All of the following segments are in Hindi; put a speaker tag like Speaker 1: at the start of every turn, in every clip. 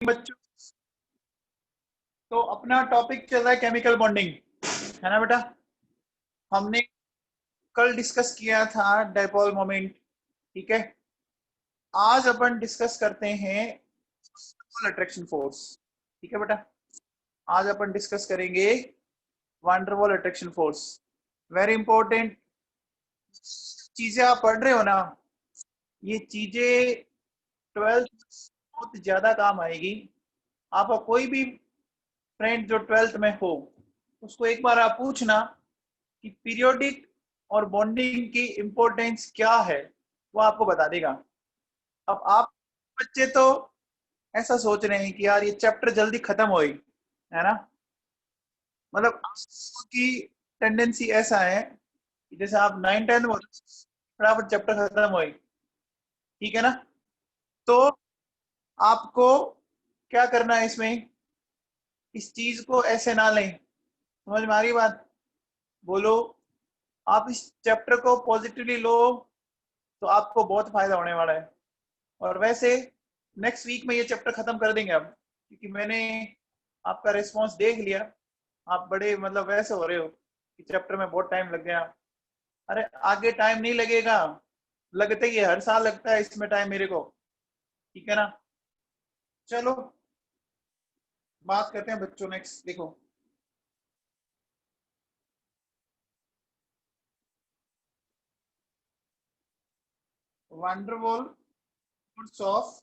Speaker 1: बच्चों, तो अपना टॉपिक चल रहा है केमिकल बॉन्डिंग, है ना बेटा। हमने कल डिस्कस किया था डाइपोल मोमेंट, ठीक है। आज अपन डिस्कस करते हैं अट्रैक्शन फोर्स, ठीक है बेटा। आज अपन डिस्कस करेंगे वांडरवॉल अट्रैक्शन फोर्स। वेरी इंपॉर्टेंट चीजें आप पढ़ रहे हो ना, ये चीजें 12th बहुत ज्यादा काम आएगी। आपका कोई भी फ्रेंड जो 12th में हो, उसको एक बार आप पूछना कि पीरियोडिक और बॉन्डिंग की इंपॉर्टेंस क्या है, वो आपको बता देगा। अब आप बच्चे तो ऐसा सोच रहे हैं कि यार ये चैप्टर जल्दी खत्म होए, है ना। मतलब की टेंडेंसी ऐसा है कि जैसे आप 9-10 में फटाफट चैप्टर खत्म होए, ठीक है ना। तो आपको क्या करना है इसमें, इस चीज को ऐसे ना लें। समझ में आ रही बात? बोलो। आप इस चैप्टर को पॉजिटिवली लो तो आपको बहुत फायदा होने वाला है। और वैसे नेक्स्ट वीक में ये चैप्टर खत्म कर देंगे अब, क्योंकि मैंने आपका रिस्पॉन्स देख लिया। आप बड़े मतलब वैसे हो रहे हो कि चैप्टर में बहुत टाइम लग गया। अरे आगे टाइम नहीं लगेगा, लगते ही है, हर साल लगता है इसमें टाइम मेरे को, ठीक है ना। चलो बात करते हैं बच्चों। नेक्स्ट देखो, van der Waals force of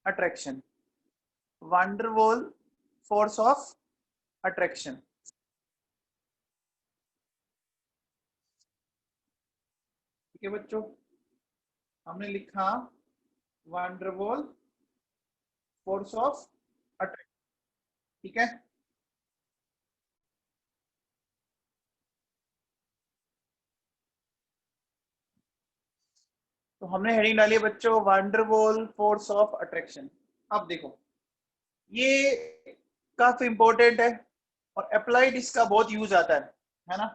Speaker 1: attraction. Van der Waals force of attraction, ठीक है बच्चों। हमने लिखा वांडरवॉल फोर्स ऑफ अट्रैक्शन, ठीक है। तो हमने हेडिंग डाली है बच्चों, वांडरवॉल फोर्स ऑफ अट्रैक्शन। अब देखो, ये काफी इंपॉर्टेंट है और अप्लाइड इसका बहुत यूज आता है ना।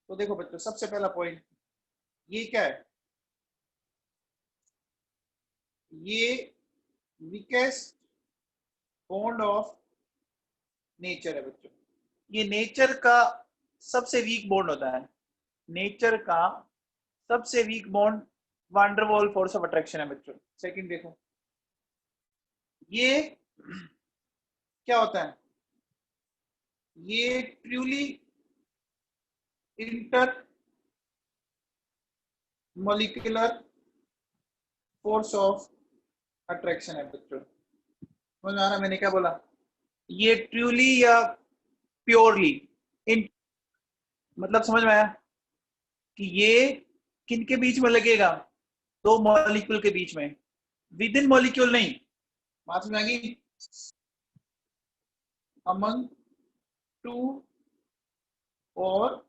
Speaker 1: तो देखो बच्चों, सबसे पहला पॉइंट ये क्या है, ये वीकेस्ट बॉन्ड ऑफ नेचर है बच्चों। ये नेचर का सबसे वीक बॉन्ड होता है। नेचर का सबसे weak bond van der Waals force of attraction है बच्चों। सेकंड देखो, ये क्या होता है, ये truly inter molecular force of attraction है बच्चों। समझ में आ रहा मैंने क्या बोला? ये ट्रूली या प्योरली इन, मतलब समझ में आया कि ये किन के बीच में लगेगा? दो मॉलिक्यूल के बीच में, विद इन मॉलिक्यूल नहीं। बात समझ आ गई? अमंग टू और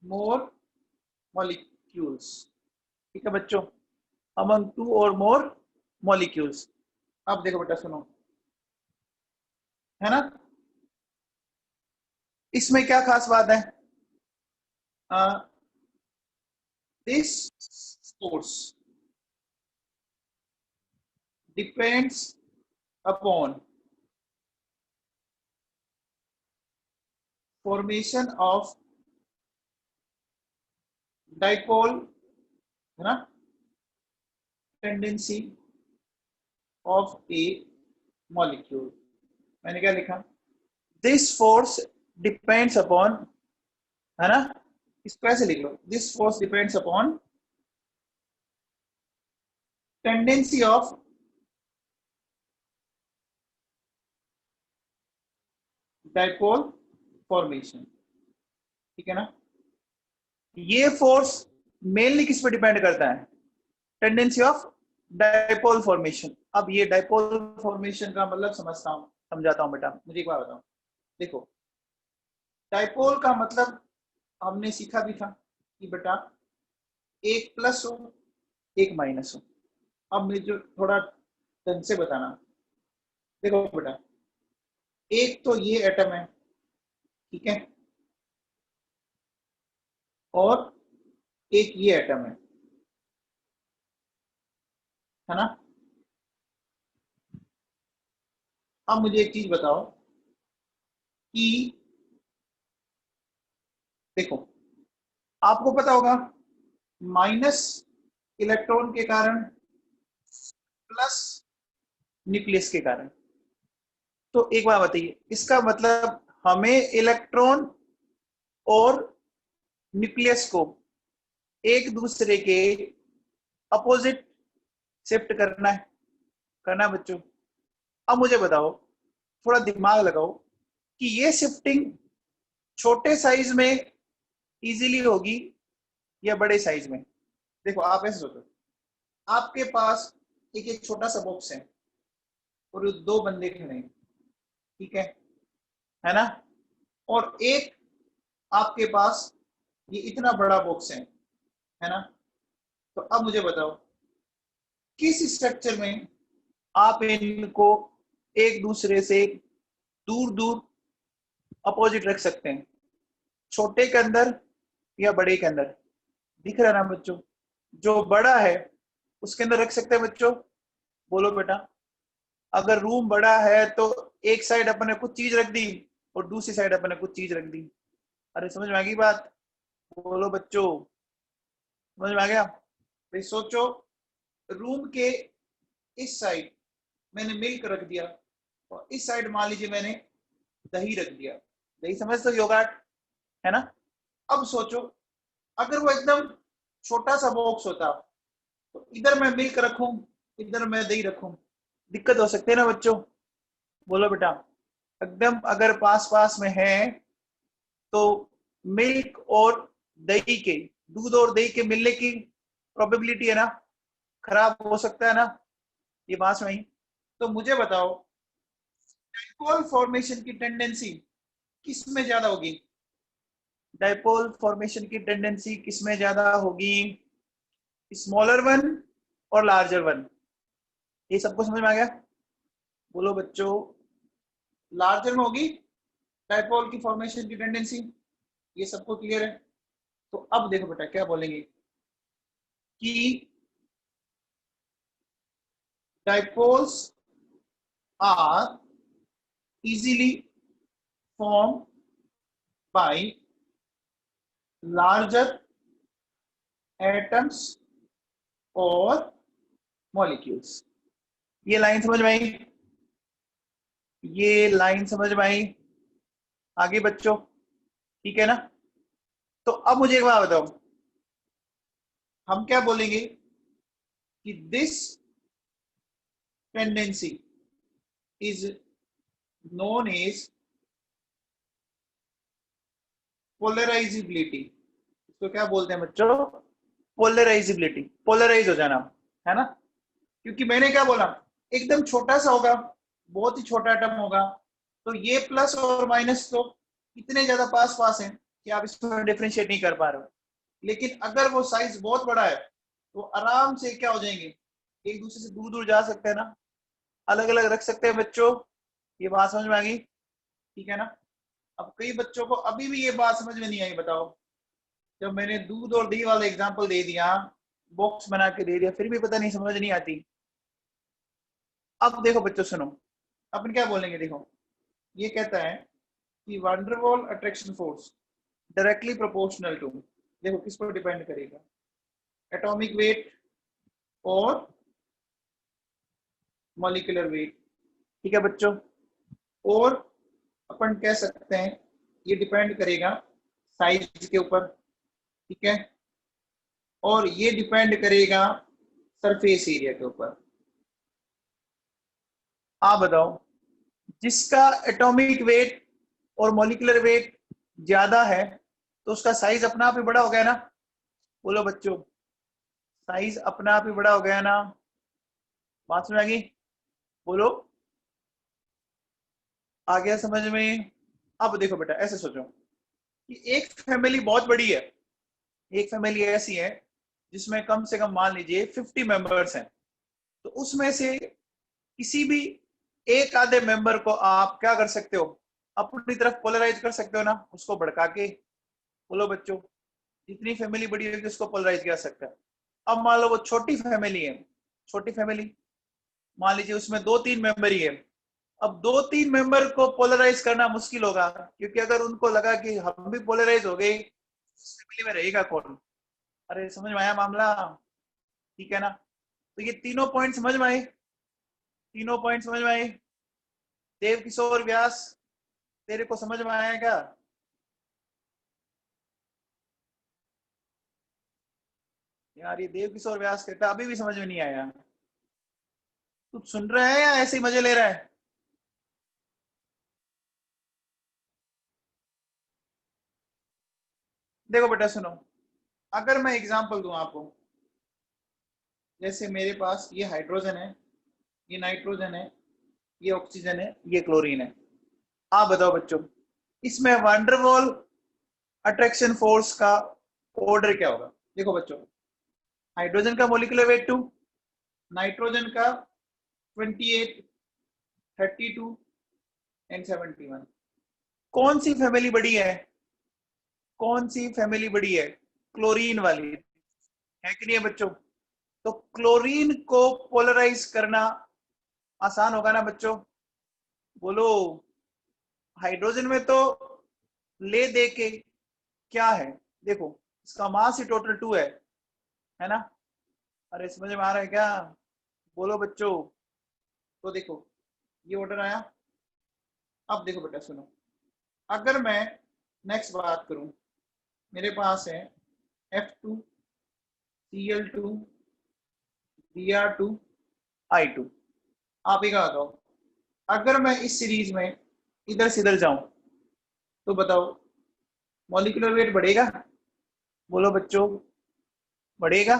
Speaker 1: मोर मॉलिक्यूल्स, ठीक है बच्चों। अमंग टू और मोर मॉलिक्यूल्स। अब देखो बेटा, सुनो, है ना। इसमें क्या खास बात है? This force depends upon formation of dipole, है ना, टेंडेंसी ऑफ ए मॉलिक्यूल। मैंने क्या लिखा? दिस फोर्स डिपेंड्स अपॉन, है ना, इसको ऐसे लिख लो, this force depends upon tendency of dipole formation, ठीक है ना। ये फोर्स मेनली किस पे डिपेंड करता है? Tendency of dipole formation. अब ये डाइपोल फॉर्मेशन का मतलब समझता हूं, समझाता हूं बेटा, मुझे एक बार बताओ। देखो, डाइपोल का मतलब हमने सीखा भी था कि बेटा एक प्लस हो एक माइनस हो। अब मुझे जो थोड़ा ढंग से बताना, देखो बेटा, एक तो ये एटम है, ठीक है, और एक ये एटम है ना। अब मुझे एक चीज बताओ कि देखो, आपको पता होगा माइनस इलेक्ट्रॉन के कारण प्लस न्यूक्लियस के कारण। तो एक बात बताइए, इसका मतलब हमें इलेक्ट्रॉन और न्यूक्लियस को एक दूसरे के अपोजिट शिफ्ट करना है बच्चों। अब मुझे बताओ, थोड़ा दिमाग लगाओ कि ये शिफ्टिंग छोटे साइज में इजीली होगी या बड़े साइज में। देखो आप ऐसे सोचो, आपके पास एक छोटा सा बॉक्स है और दो बंदे खड़े हैं, ठीक है ना, और एक आपके पास ये इतना बड़ा बॉक्स है ना। तो अब मुझे बताओ किस स्ट्रक्चर में आप इनको एक दूसरे से दूर दूर अपोजिट रख सकते हैं, छोटे के अंदर या बड़े के अंदर। दिख रहा है ना बच्चों, जो बड़ा है उसके अंदर रख सकते हैं बच्चों, बोलो बेटा। अगर रूम बड़ा है तो एक साइड अपने कुछ चीज रख दी और दूसरी साइड अपने कुछ चीज रख दी। अरे समझ में आ गई बात, बोलो बच्चों, समझ में आ गया? भाई सोचो, रूम के इस साइड मैंने मिल्क रख दिया और इस साइड मान लीजिए मैंने दही रख दिया। दही समझ तो योगर्ट है ना। अब सोचो, अगर वो एकदम छोटा सा बॉक्स होता तो इधर मैं मिल्क रखूं, इधर मैं दही रखूं, दिक्कत हो सकती है ना बच्चों, बोलो बेटा। एकदम अगर पास पास में है तो मिल्क और दही के, दूध और दही के मिलने की प्रोबेबिलिटी है ना, खराब हो सकता है ना, ये बात में ही। तो मुझे बताओ, डाइपोल फॉर्मेशन की टेंडेंसी किस में ज्यादा होगी? डाइपोल फॉर्मेशन की टेंडेंसी किस में ज्यादा होगी? स्मॉलर वन और लार्जर वन? ये सबको समझ में आ गया? बोलो बच्चों, लार्जर में होगी डाइपोल की फॉर्मेशन की टेंडेंसी, ये सबको क्लियर है? तो अब देखो बेटा क्या बोलेंगे कि dipoles are easily form by larger atoms और मॉलिक्यूल्स। ये लाइन समझ में आई? ये लाइन समझ में आई? आगे बच्चों, ठीक है ना। तो अब मुझे एक बात बताओ, हम क्या बोलेंगे कि this tendency is known as polarisability. इसको क्या बोलते हैं बच्चों? पोलराइजिबिलिटी, पोलराइज हो जाना, है ना। क्योंकि मैंने क्या बोला, एकदम छोटा सा होगा, बहुत ही छोटा एटम होगा, तो ये प्लस और माइनस तो इतने ज्यादा पास पास हैं कि आप इसको डिफरेंशिएट नहीं कर पा रहे हो। लेकिन अगर वो साइज बहुत बड़ा है तो आराम से क्या हो जाएंगे, एक दूसरे से दूर दूर जा सकते हैं ना, अलग अलग रख सकते हैं बच्चों। ये बात समझ में आ गई? ठीक है ना। अब कई बच्चों को अभी भी ये बात समझ में नहीं आई, बताओ। जब मैंने दूध और दही वाला एग्जांपल दे दिया, बॉक्स बना के दे दिया, फिर भी पता नहीं, समझ नहीं आती। अब देखो बच्चों सुनो, अपन क्या बोलेंगे, देखो ये कहता है कि van der Waals attraction force directly proportional to, देखो किस पर डिपेंड करेगा, एटॉमिक वेट और मॉलिक्यूलर वेट। ठीक है बच्चों, और अपन कह सकते हैं ये डिपेंड करेगा साइज के ऊपर, ठीक है, और ये डिपेंड करेगा सरफेस एरिया के ऊपर। आप बताओ, जिसका एटॉमिक वेट और मॉलिक्यूलर वेट ज्यादा है तो उसका साइज अपना आप ही बड़ा हो गया ना, बोलो बच्चों, साइज अपना आप ही बड़ा हो गया ना। बात समझ आ गई? बोलो, आ गया समझ में? अब देखो बेटा ऐसे सोचो कि एक फैमिली बहुत बड़ी है, एक फैमिली ऐसी है जिसमें कम से कम मान लीजिए 50 मेंबर्स हैं। तो उसमें से किसी भी एक आधे मेंबर को आप क्या कर सकते हो, अपनी तरफ पोलराइज कर सकते हो ना, उसको भड़का के। बोलो बच्चों, जितनी फैमिली बड़ी होगी उसको पोलराइज किया सकता है। अब मान लो वो छोटी फैमिली है, छोटी फैमिली मान लीजिए उसमें 2-3 मेंबर ही है, अब दो तीन मेंबर को पोलराइज करना मुश्किल होगा, क्योंकि अगर उनको लगा कि हम भी पोलराइज हो गए, फैमिली में रहेगा कौन? अरे समझ में आया मामला? ठीक है ना? तो ये तीनों पॉइंट समझ में आए? तीनों पॉइंट समझ में आए? देव किशोर व्यास, तेरे को समझ में आया क्या? यार ये देव किशोर व्यास कहता अभी भी समझ में नहीं आया। तू सुन रहा है या ऐसे ही मजे ले रहा है? देखो बेटा सुनो, अगर मैं एग्जांपल दूं आपको, जैसे मेरे पास ये हाइड्रोजन है, ये नाइट्रोजन है, ये ऑक्सीजन है, ये क्लोरीन है। आप बताओ बच्चों, इसमें वंडरवॉल अट्रैक्शन फोर्स का ऑर्डर क्या होगा? देखो बच्चों, हाइड्रोजन का मोलिकुलर वेट 2, नाइट्रोजन का 28, 32 एंड 71। कौन सी फैमिली बड़ी है? कौन सी फैमिली बड़ी है? क्लोरीन वाली है कि नहीं है बच्चों? तो क्लोरीन को पोलराइज करना आसान होगा ना बच्चों? बोलो। हाइड्रोजन में तो ले दे के क्या है, देखो इसका मास ही टोटल 2 है ना? अरे समझ में आ रहा है क्या? बोलो बच्चों। तो देखो ये ऑर्डर आया। अब देखो बेटा सुनो, अगर मैं नेक्स्ट बात करूं, मेरे पास है F2, Cl2, Br2, I2। आप ही बताओ, अगर मैं इस सीरीज में इधर से इधर जाऊं तो बताओ मॉलिक्यूलर वेट बढ़ेगा? बोलो बच्चों, बढ़ेगा?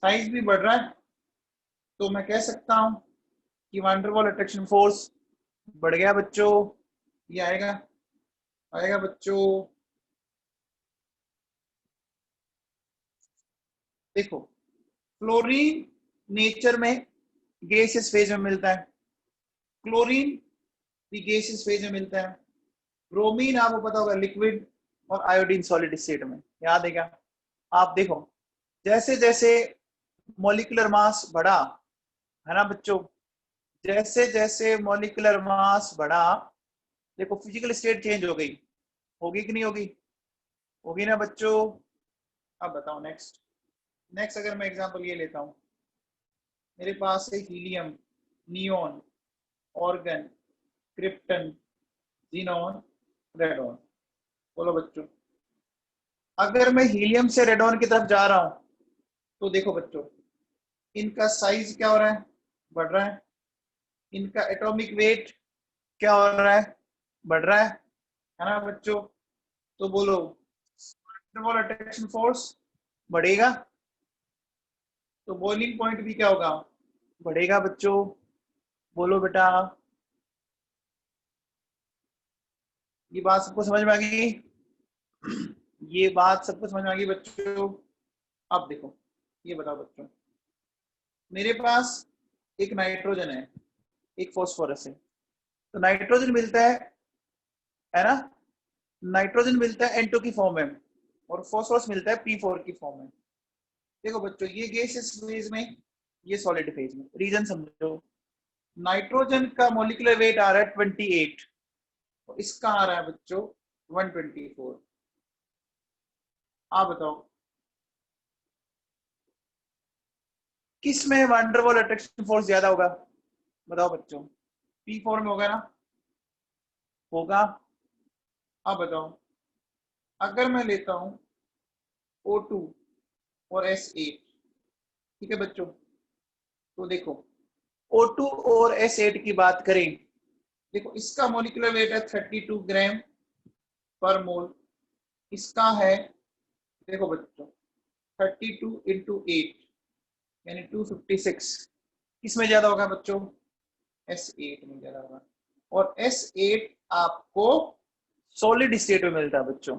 Speaker 1: साइज भी बढ़ रहा है, तो मैं कह सकता हूं कि वैन अट्रैक्शन फोर्स बढ़ गया बच्चों। ये आएगा, आएगा बच्चों। देखो क्लोरीन नेचर में गैसियस फेज में मिलता है, क्लोरीन भी गैसियस फेज में मिलता है, ब्रोमीन आपको पता होगा लिक्विड, और आयोडीन सॉलिड स्टेट में। याद है क्या? आप देखो, जैसे जैसे मॉलिक्यूलर मास बढ़ा, है ना बच्चों, जैसे जैसे मॉलिक्यूलर मास बढ़ा, देखो फिजिकल स्टेट चेंज हो गई, होगी कि नहीं होगी? होगी ना बच्चों? अब बताओ नेक्स्ट। नेक्स्ट अगर मैं एग्जांपल ये लेता हूं, मेरे पास है helium, neon, organ, krypton, xenon, radon. बोलो बच्चों, अगर मैं हीलियम से रेडॉन की तरफ जा रहा हूं तो देखो बच्चों, इनका साइज क्या हो रहा है? बढ़ रहा है। इनका एटॉमिक वेट क्या हो रहा है? बढ़ रहा है ना बच्चों? तो बोलो अट्रैक्शन फोर्स बढ़ेगा, तो बॉइलिंग पॉइंट भी क्या होगा? बढ़ेगा बच्चों। बोलो बेटा, ये बात सबको समझ में आ गई? ये बात सबको समझ में आ गई बच्चों? अब देखो, ये बताओ बच्चों, मेरे पास एक नाइट्रोजन है, एक फॉस्फोरस है। तो नाइट्रोजन मिलता है ना? नाइट्रोजन मिलता है N2 की फॉर्म में, और फॉस्फोरस मिलता है P4 की फॉर्म में। देखो बच्चों, ये गैसियस फेज में, ये सॉलिड फेज में। रीजन समझो, नाइट्रोजन का मॉलिक्यूलर वेट आ रहा है 28, और इसका आ रहा है बच्चों 124। आप बताओ किस में वंडरवॉल अट्रैक्शन फोर्स ज्यादा होगा? बताओ बच्चों, P4 में होगा ना? होगा। अब बताओ, अगर मैं लेता हूं O2 और S8, ठीक है बच्चों, तो देखो O2 और S8 की बात करें, देखो इसका मॉलिक्यूलर वेट है 32 ग्राम पर मोल, इसका है, देखो बच्चों, 32 इंटू 8 यानी 256। किसमें ज्यादा होगा बच्चों? S8 में ज्यादा होगा। और S8 आपको सॉलिड स्टेट में मिलता है बच्चों।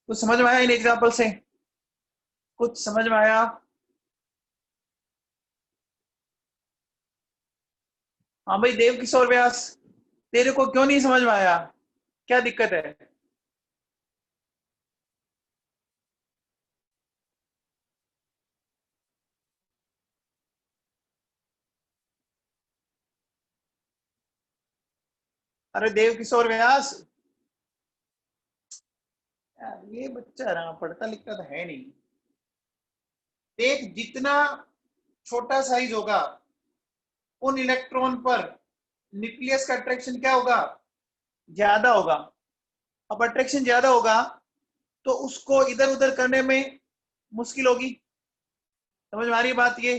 Speaker 1: कुछ समझ में आया इन एग्जांपल से? कुछ समझ में आया? हाँ भाई देव किशोर व्यास, तेरे को क्यों नहीं समझ में आया? क्या दिक्कत है? अरे देव किशोर व्यास, यार ये बच्चा ना पढ़ता लिखता तो है नहीं। देख, जितना छोटा साइज होगा उन इलेक्ट्रॉन पर न्यूक्लियस का अट्रैक्शन क्या होगा, ज्यादा होगा। अब अट्रैक्शन ज्यादा होगा तो उसको इधर उधर करने में मुश्किल होगी। समझ में आ रही है बात ये?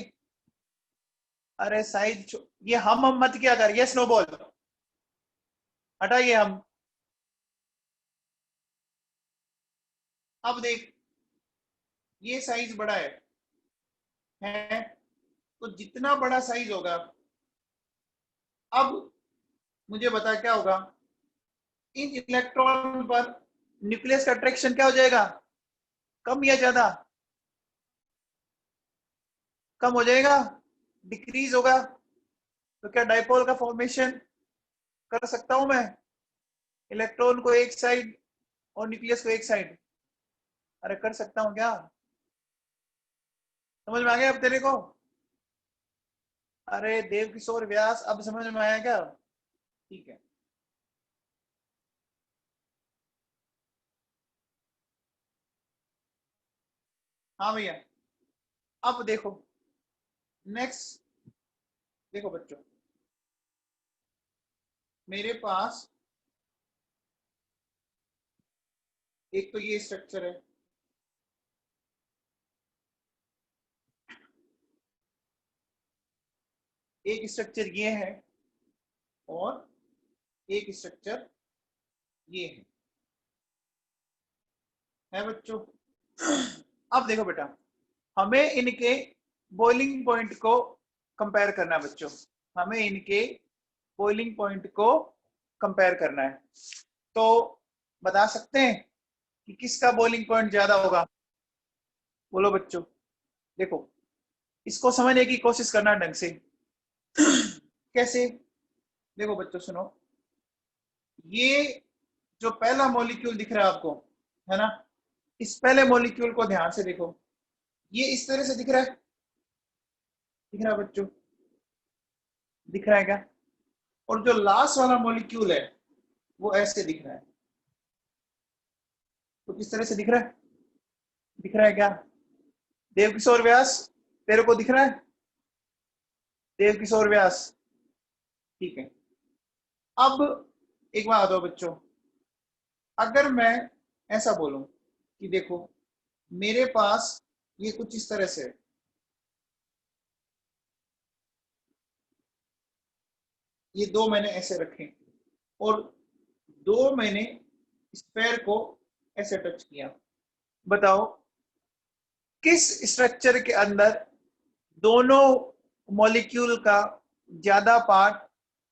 Speaker 1: अरे साइज, ये हम मत क्या कर, यस नो बोल, हटाइए हम। अब देख, ये साइज बड़ा है तो जितना बड़ा साइज होगा, अब मुझे बता क्या होगा, इन इलेक्ट्रॉन पर न्यूक्लियस का अट्रैक्शन क्या हो जाएगा, कम या ज्यादा? कम हो जाएगा, डिक्रीज होगा। तो क्या डाइपोल का फॉर्मेशन कर सकता हूं मैं, इलेक्ट्रॉन को एक साइड और न्यूक्लियस को एक साइड? अरे कर सकता हूं क्या? समझ में आ गया अब तेरे को? अरे देव किशोर व्यास, अब समझ में आया क्या? ठीक है। हाँ भैया, अब देखो नेक्स्ट। देखो बच्चों, मेरे पास एक तो ये स्ट्रक्चर है, एक स्ट्रक्चर ये और एक स्ट्रक्चर ये है बच्चों। अब देखो बेटा, हमें इनके बॉइलिंग पॉइंट को कंपेयर करना है बच्चों। हमें इनके बॉइलिंग पॉइंट को कंपेयर करना है। तो बता सकते हैं कि किसका बॉइलिंग पॉइंट ज्यादा होगा? बोलो बच्चों। देखो, इसको समझने की कोशिश करना ढंग से। कैसे? देखो बच्चों सुनो, ये जो पहला मॉलिक्यूल दिख रहा है आपको, है ना, इस पहले मॉलिक्यूल को ध्यान से देखो। ये इस तरह से दिख रहा है, दिख रहा है बच्चों? दिख रहा है क्या? और जो लास्ट वाला मॉलिक्यूल है वो ऐसे दिख रहा है। तो किस तरह से दिख रहा है? दिख रहा है क्या देव किशोर व्यास? तेरे को दिख रहा है देव किशोर व्यास? ठीक है। अब एक बात बताओ बच्चों, अगर मैं ऐसा बोलूं कि देखो मेरे पास ये कुछ इस तरह से है, ये दो मैंने ऐसे रखे और दो मैंने स्फेयर को ऐसे टच किया, बताओ किस स्ट्रक्चर के अंदर दोनों मॉलिक्यूल का ज्यादा पार्ट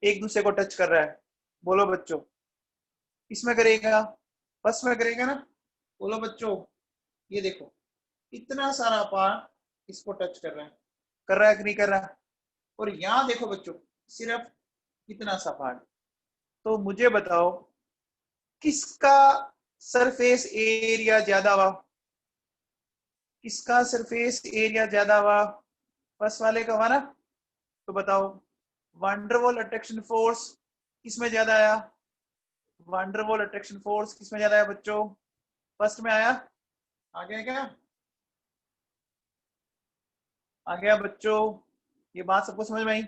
Speaker 1: एक दूसरे को टच कर रहा है? बोलो बच्चों, किसमें करेगा? फर्स्ट में करेगा ना? बोलो बच्चों, ये देखो इतना सारा पार्ट इसको टच कर रहा है कि नहीं कर रहा? और यहां देखो बच्चों, सिर्फ इतना सा पार्ट। तो मुझे बताओ किसका सरफेस एरिया ज्यादा हुआ? किसका सरफेस एरिया ज्यादा हुआ? फर्स्ट वाले का हुआ ना? तो बताओ वंडरवॉल अट्रैक्शन फोर्स किसमें ज्यादा आया? वंडरवॉल अट्रैक्शन फोर्स किसमें ज्यादा आया बच्चों? फर्स्ट में आया। आ गया क्या? आ गया बच्चों? ये बात सबको समझ में आई?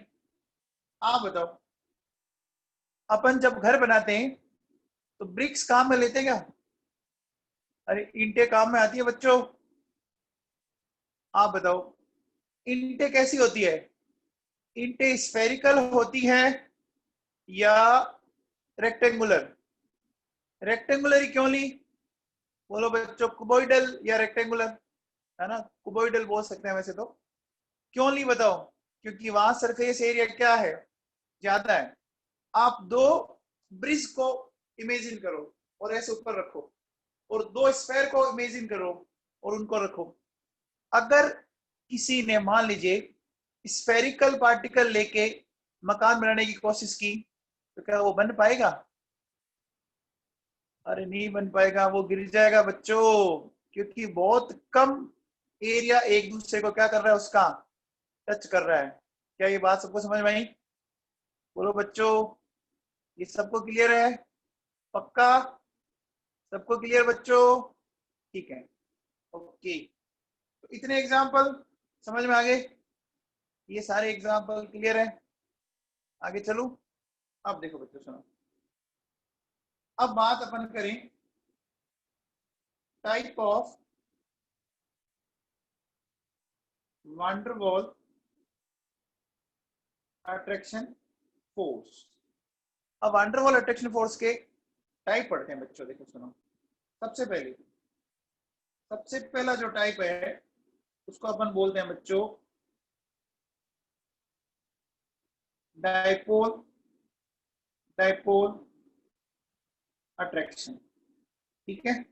Speaker 1: आप बताओ, अपन जब घर बनाते हैं तो ब्रिक्स काम में लेते हैं क्या? अरे ईंटें काम में आती है बच्चों? आप बताओ, ईंटें कैसी होती है? ईंटें स्फेरिकल होती है या रेक्टेंगुलर? रेक्टेंगुलर ही क्यों ली? बोलो बच्चों, कुबोइडल या रेक्टेंगुलर? है ना, कुबोइडल बोल सकते हैं वैसे तो। क्यों ली बताओ? क्योंकि वहां सरफेस एरिया क्या है, ज्यादा है। आप दो ब्रिज को इमेजिन करो और ऐसे ऊपर रखो, और दो स्फेयर को इमेजिन करो और उनको रखो। अगर किसी ने मान लीजिए स्फेरिकल पार्टिकल लेके मकान बनाने की कोशिश की तो क्या वो बन पाएगा? अरे नहीं बन पाएगा, वो गिर जाएगा बच्चों। क्योंकि बहुत कम एरिया एक दूसरे को क्या कर रहा है, उसका टच कर रहा है। क्या ये बात सबको समझ में आई? बोलो बच्चों। ये सबको क्लियर है? पक्का? सबको क्लियर बच्चों? ठीक है, ओके। तो इतने एग्जाम्पल समझ में आ गए? ये सारे एग्जाम्पल क्लियर है? आगे चलूं? अब देखो बच्चों सुनो, अब बात अपन करें type of van der Waals attraction force. अब वंडरवॉल अट्रैक्शन फोर्स के टाइप पढ़ते हैं बच्चों। देखो सुनो, सबसे पहला जो टाइप है उसको अपन बोलते हैं बच्चों डाइपोल डाइपोल अट्रैक्शन। ठीक है,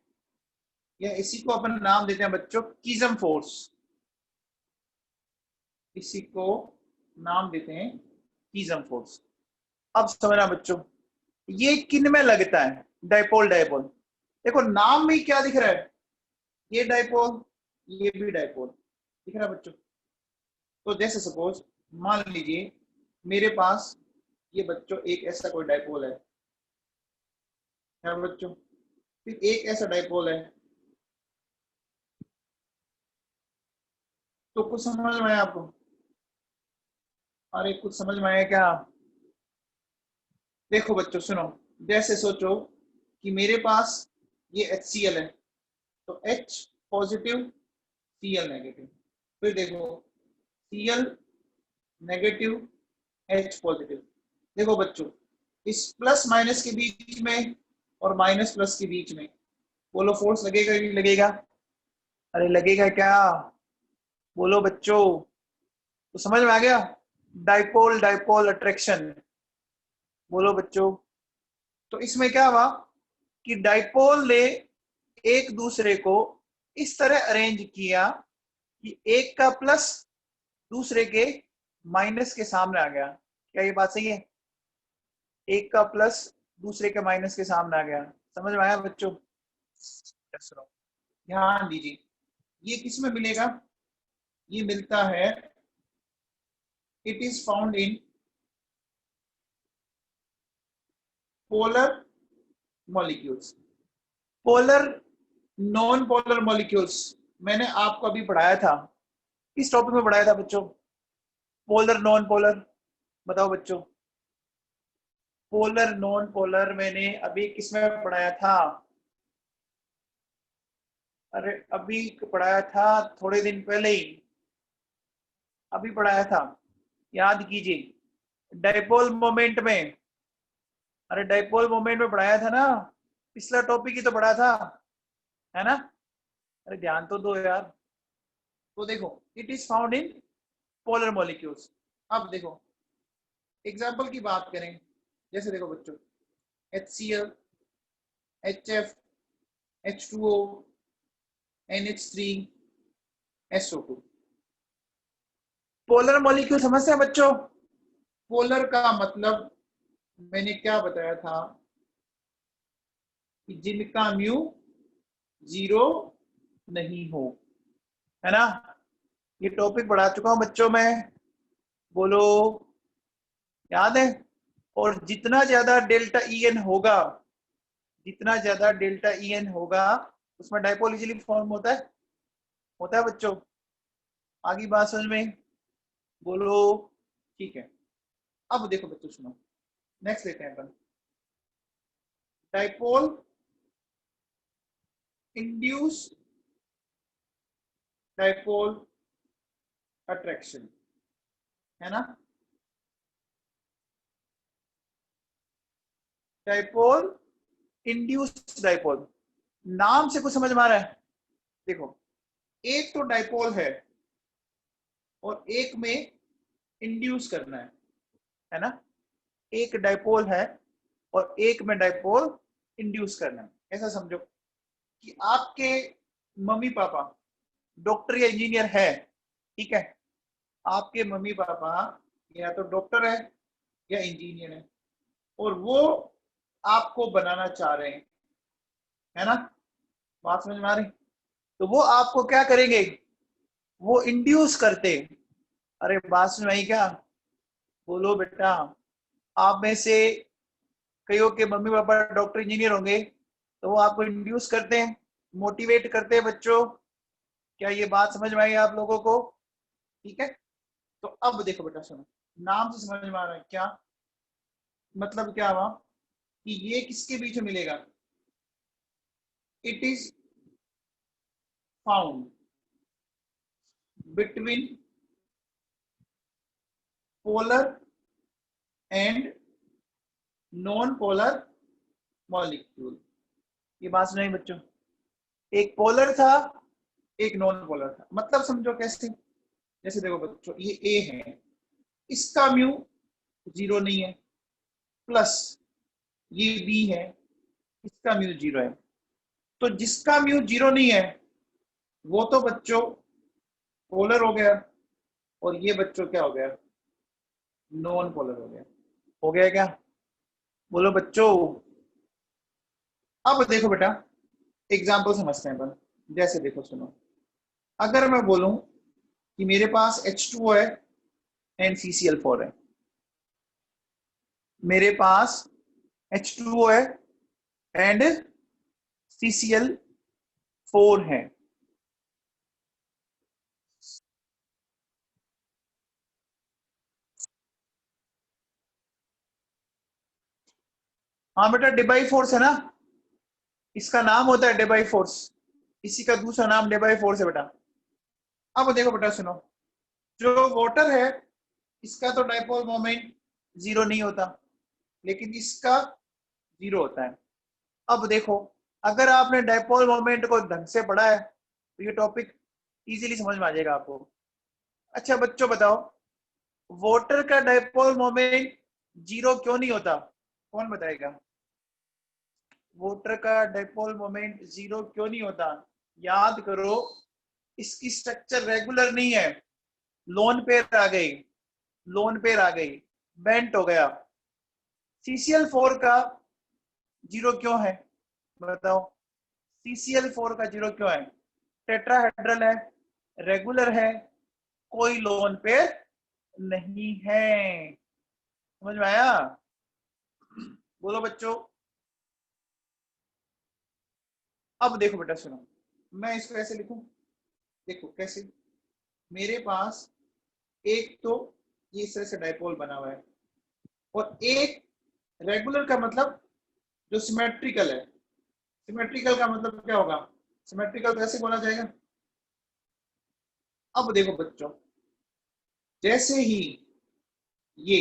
Speaker 1: या इसी को अपन नाम देते हैं बच्चों कीजम फोर्स। इसी को नाम देते हैं कीजम फोर्स। अब समझना बच्चों, ये किन में लगता है डाइपोल डाइपोल? देखो नाम में क्या दिख रहा है, ये डाइपोल ये भी डाइपोल दिख रहा है बच्चों। तो जैसे सपोज मान लीजिए मेरे पास ये बच्चों एक ऐसा कोई डाइपोल है, क्या बच्चों? फिर एक ऐसा डाइपोल है, तो कुछ समझ में आया आपको? अरे कुछ समझ में आया क्या? देखो बच्चों सुनो, जैसे सोचो कि मेरे पास ये HCl है, तो H पॉजिटिव Cl नेगेटिव। फिर देखो Cl नेगेटिव H पॉजिटिव। देखो बच्चों, इस प्लस माइनस के बीच में और माइनस प्लस के बीच में बोलो फोर्स लगेगा कि नहीं लगेगा? अरे लगेगा क्या? बोलो बच्चों। तो समझ में आ गया डाइपोल डाइपोल अट्रैक्शन? बोलो बच्चों। तो इसमें क्या हुआ कि डाइपोल ने एक दूसरे को इस तरह अरेंज किया कि एक का प्लस दूसरे के माइनस के सामने आ गया। क्या ये बात सही है? एक का प्लस दूसरे के माइनस के सामने आ गया। समझ में आया बच्चों? ध्यान दीजिए, ये किस में मिलेगा? ये मिलता है, it is found in polar molecules. Polar non polar molecules मैंने आपको अभी पढ़ाया था। किस टॉपिक में पढ़ाया था बच्चों? Polar non polar. बताओ बच्चों, पोलर नॉन पोलर मैंने अभी किसमें पढ़ाया था? अरे अभी पढ़ाया था, थोड़े दिन पहले ही अभी पढ़ाया था, याद कीजिए डाइपोल मोमेंट में। अरे डाइपोल मोमेंट में पढ़ाया था ना, पिछला टॉपिक ही तो पढ़ा था, है ना? अरे ध्यान तो दो यार। तो देखो it is found in polar molecules. अब देखो एग्जाम्पल की बात करें, जैसे देखो बच्चों HCl HF H2O NH3 SO2। Polar molecule समझते हैं बच्चों? पोलर का मतलब मैंने क्या बताया था कि जिनका म्यू 0 नहीं हो, है ना? ये टॉपिक पढ़ा चुका हूं बच्चों में, बोलो याद है? और जितना ज्यादा डेल्टा EN होगा, जितना ज्यादा डेल्टा EN होगा उसमें डाइपोल इजीली फॉर्म होता है बच्चों। आगे बात समझ में? बोलो ठीक है। अब देखो बच्चों सुनो, नेक्स्ट लेते हैं अपन डाइपोल इंड्यूस डाइपोल अट्रैक्शन, है ना? डाइपोल इंड्यूस डाइपोल, नाम से कुछ समझ में आ रहा है? देखो एक तो डाइपोल है और एक में इंड्यूस करना है ना? एक डाइपोल है और एक में डाइपोल इंड्यूस करना है। ऐसा समझो कि आपके मम्मी पापा डॉक्टर या इंजीनियर है, ठीक है? आपके मम्मी पापा या तो डॉक्टर है या इंजीनियर है, और वो आपको बनाना चाह रहे हैं, है ना? बात समझ में आ रही? तो वो आपको क्या करेंगे? वो इंड्यूस करते। अरे बात समझ में आई क्या? बोलो बेटा। आप में से कईयों के मम्मी पापा डॉक्टर इंजीनियर होंगे, तो वो आपको इंड्यूस करते हैं, मोटिवेट करते हैं बच्चों। क्या ये बात समझ में आई आप लोगों को? ठीक है, तो अब देखो बेटा सुनो, नाम से समझ में आ रहा है क्या मतलब, क्या हुआ कि ये किसके बीच में मिलेगा? It is found between polar and non polar molecule. ये बात सुनाई बच्चों, एक पोलर था एक नॉन पोलर था, मतलब समझो कैसे, जैसे देखो बच्चों ये ए है, इसका म्यू 0 नहीं है, प्लस ये बी है, इसका म्यू 0 है। तो जिसका म्यू 0 नहीं है वो तो बच्चों पोलर हो गया, और ये बच्चों क्या हो गया? नॉन पोलर हो गया। हो गया क्या? बोलो बच्चों। अब देखो बेटा, एग्जाम्पल समझते हैं अपन। जैसे देखो सुनो, अगर मैं बोलूं कि मेरे पास H2O है एंड CCl4 है, मेरे पास H2O है एंड CCl4 है। हाँ बेटा, डेबाई फोर्स है ना, इसका नाम होता है डेबाई फोर्स, इसी का दूसरा नाम डेबाई फोर्स है बेटा। अब देखो बेटा सुनो, जो वाटर है इसका तो डाइपोल मोमेंट 0 नहीं होता, लेकिन इसका 0 होता है। अब देखो, अगर आपने डाइपोल मोमेंट को ढंग से पढ़ा है तो ये टॉपिक इजीली समझ में आ जाएगा आपको। अच्छा बच्चों बताओ, वाटर का डाइपोल मोमेंट 0 क्यों नहीं होता? कौन बताएगा? वाटर का डाइपोल मोमेंट 0 क्यों नहीं होता? याद करो, इसकी स्ट्रक्चर रेगुलर नहीं है, लोन पेयर आ गई, लोन पेयर आ गई, बेंट हो गया। CCl4 का 0 क्यों है बताओ? CCl4 का 0 क्यों है? टेट्राहेड्रल है, रेगुलर है, कोई लोन पेयर नहीं है। समझ में आया? बोलो बच्चों। अब देखो बेटा सुनो, मैं इसको ऐसे लिखूं, देखो कैसे, मेरे पास एक तो ये इस तरह से डाइपोल बना हुआ है, और एक रेगुलर का मतलब जो सिमेट्रिकल है। सिमेट्रिकल का मतलब क्या होगा? सिमेट्रिकल तो ऐसे बोला जाएगा। अब देखो बच्चों, जैसे ही ये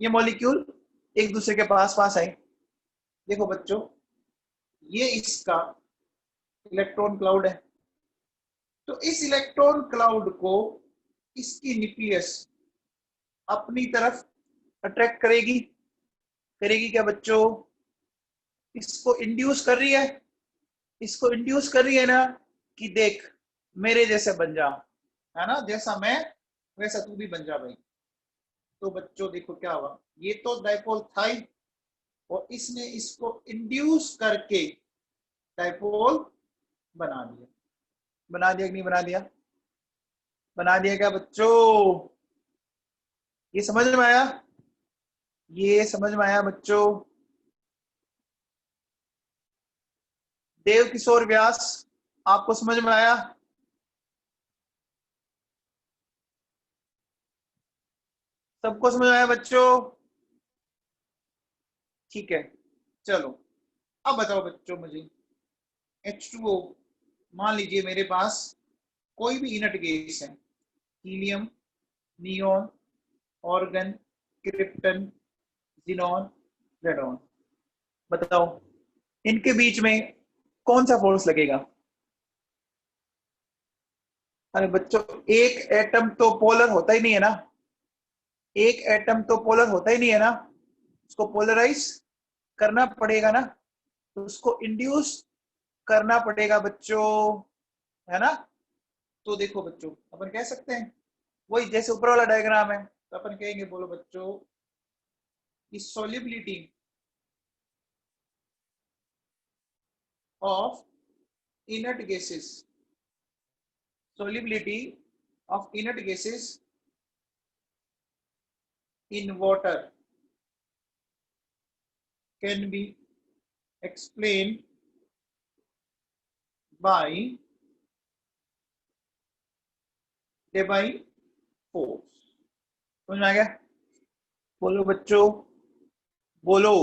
Speaker 1: ये मॉलिक्यूल एक दूसरे के पास पास आए, देखो बच्चों ये इसका इलेक्ट्रॉन क्लाउड है, तो इस इलेक्ट्रॉन क्लाउड को इसकी न्यूक्लियस अपनी तरफ अट्रैक्ट करेगी। करेगी क्या बच्चों? इसको इंड्यूस कर रही है, इसको इंड्यूस कर रही है ना, कि देख मेरे जैसे बन जा, है ना, जैसा मैं वैसा तू भी बन जा भाई। तो बच्चों देखो क्या हुआ, ये तो डाइपोल था ही, और इसने इसको इंड्यूस करके डाइपोल बना दिया। बना दिया कि नहीं बना दिया? बना दिया क्या बच्चों? ये समझ में आया? ये समझ में आया बच्चों? देव किशोर व्यास, आपको समझ में आया? सबको समझ में आया बच्चों? ठीक है, चलो अब बताओ बच्चों मुझे, H2O, मान लीजिए मेरे पास कोई भी इनर्ट गैस है, helium, neon, organ, krypton, xenon, radon, बताओ इनके बीच में कौन सा फोर्स लगेगा? अरे बच्चों, एक एटम तो पोलर होता ही नहीं है ना, एक एटम तो पोलर होता ही नहीं है ना, उसको पोलराइज करना पड़ेगा ना, तो उसको इंड्यूस करना पड़ेगा बच्चों, है ना। तो देखो बच्चों, अपन कह सकते हैं वही जैसे ऊपर वाला डायग्राम है, तो अपन कहेंगे, बोलो बच्चों, कि solubility of inert gases, solubility of inert gases in water can be explained by Debye force. समझ में आ गया? बोलो बच्चों, बोलो।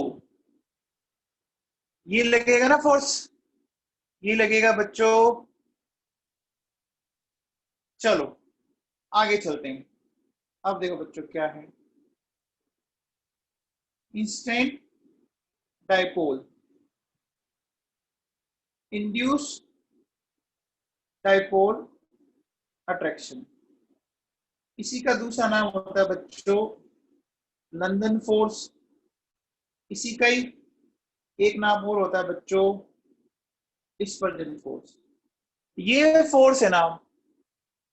Speaker 1: ये लगेगा ना फोर्स, ये लगेगा बच्चों। चलो आगे चलते हैं। अब देखो बच्चों क्या है, instant dipole induce dipole attraction. इसी का दूसरा नाम होता है बच्चों लंदन फोर्स। इसी का ही एक नाम और होता है बच्चों डिस्पर्जन फोर्स। ये फोर्स है ना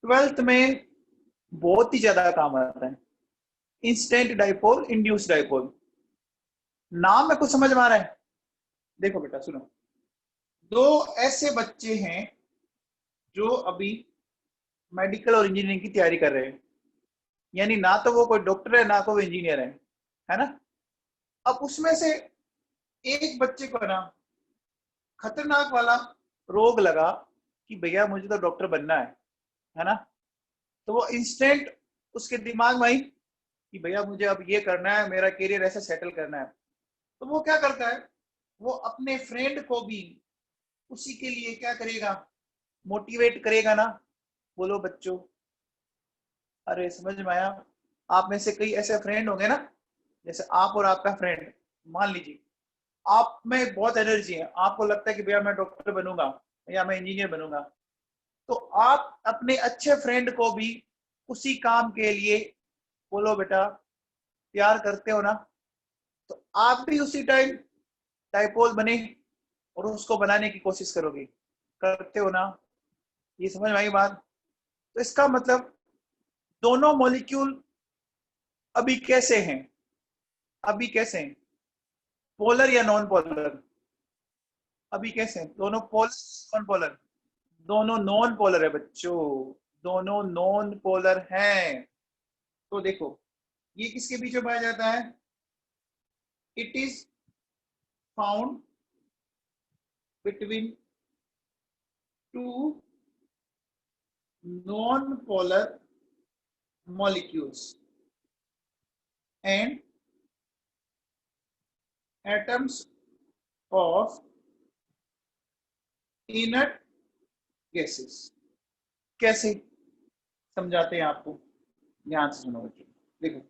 Speaker 1: 12th में बहुत ही ज्यादा काम आता है, इंस्टेंट डाइपोल इंड्यूस डाइपोल। नाम में कुछ समझ में आ रहा है? देखो बेटा सुनो, दो ऐसे बच्चे हैं जो अभी मेडिकल और इंजीनियरिंग की तैयारी कर रहे हैं, यानी ना तो वो कोई डॉक्टर है ना कोई इंजीनियर है ना। अब उसमें से एक बच्चे को ना खतरनाक वाला रोग लगा कि भैया मुझे तो डॉक्टर बनना है ना। तो वो इंस्टेंट उसके दिमाग में आई कि भैया मुझे अब ये करना है, मेरा करियर ऐसे सेटल करना है। तो वो क्या करता है, वो अपने फ्रेंड को भी उसी के लिए क्या करेगा, मोटिवेट करेगा ना। बोलो बच्चों, अरे समझ में आया? आप में से कई ऐसे फ्रेंड होंगे ना, जैसे आप और आपका फ्रेंड, मान लीजिए आप में बहुत एनर्जी है, आपको लगता है कि भैया मैं डॉक्टर बनूंगा या मैं इंजीनियर बनूंगा, तो आप अपने अच्छे फ्रेंड को भी उसी काम के लिए, बोलो बेटा, प्यार करते हो ना। तो आप भी उसी टाइम डाइपोल बने और उसको बनाने की कोशिश करोगे, करते हो ना। ये समझ में आई बात? तो इसका मतलब दोनों मॉलिक्यूल अभी कैसे हैं, अभी कैसे हैं, पोलर या नॉन पोलर? अभी कैसे हैं दोनों, पोलर नॉन पोलर? दोनों नॉन पोलर है बच्चों, दोनों नॉन पोलर हैं। तो देखो ये किसके बीच में पाया जाता है, it is found between two non polar molecules and atoms of inert gases। कैसे समझाते हैं आपको, ध्यान से सुनो बच्चों। देखो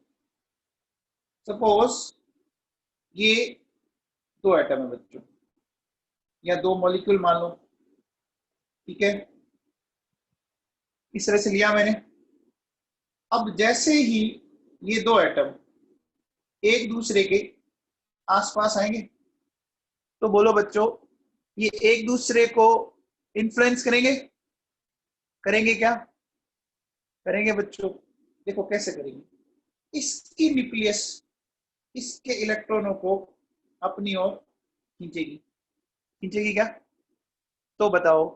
Speaker 1: सपोज ये दो एटम है बच्चों, या दो मॉलिक्यूल मान लो, ठीक है, इस तरह से लिया मैंने। अब जैसे ही ये दो एटम एक दूसरे के आसपास आएंगे, तो बोलो बच्चों ये एक दूसरे को इन्फ्लुएंस करेंगे, करेंगे क्या, करेंगे बच्चों? देखो कैसे करेंगे, इसकी न्यूक्लियस इसके इलेक्ट्रॉनों को अपनी ओर खींचेगी, खींचेगी क्या? तो बताओ,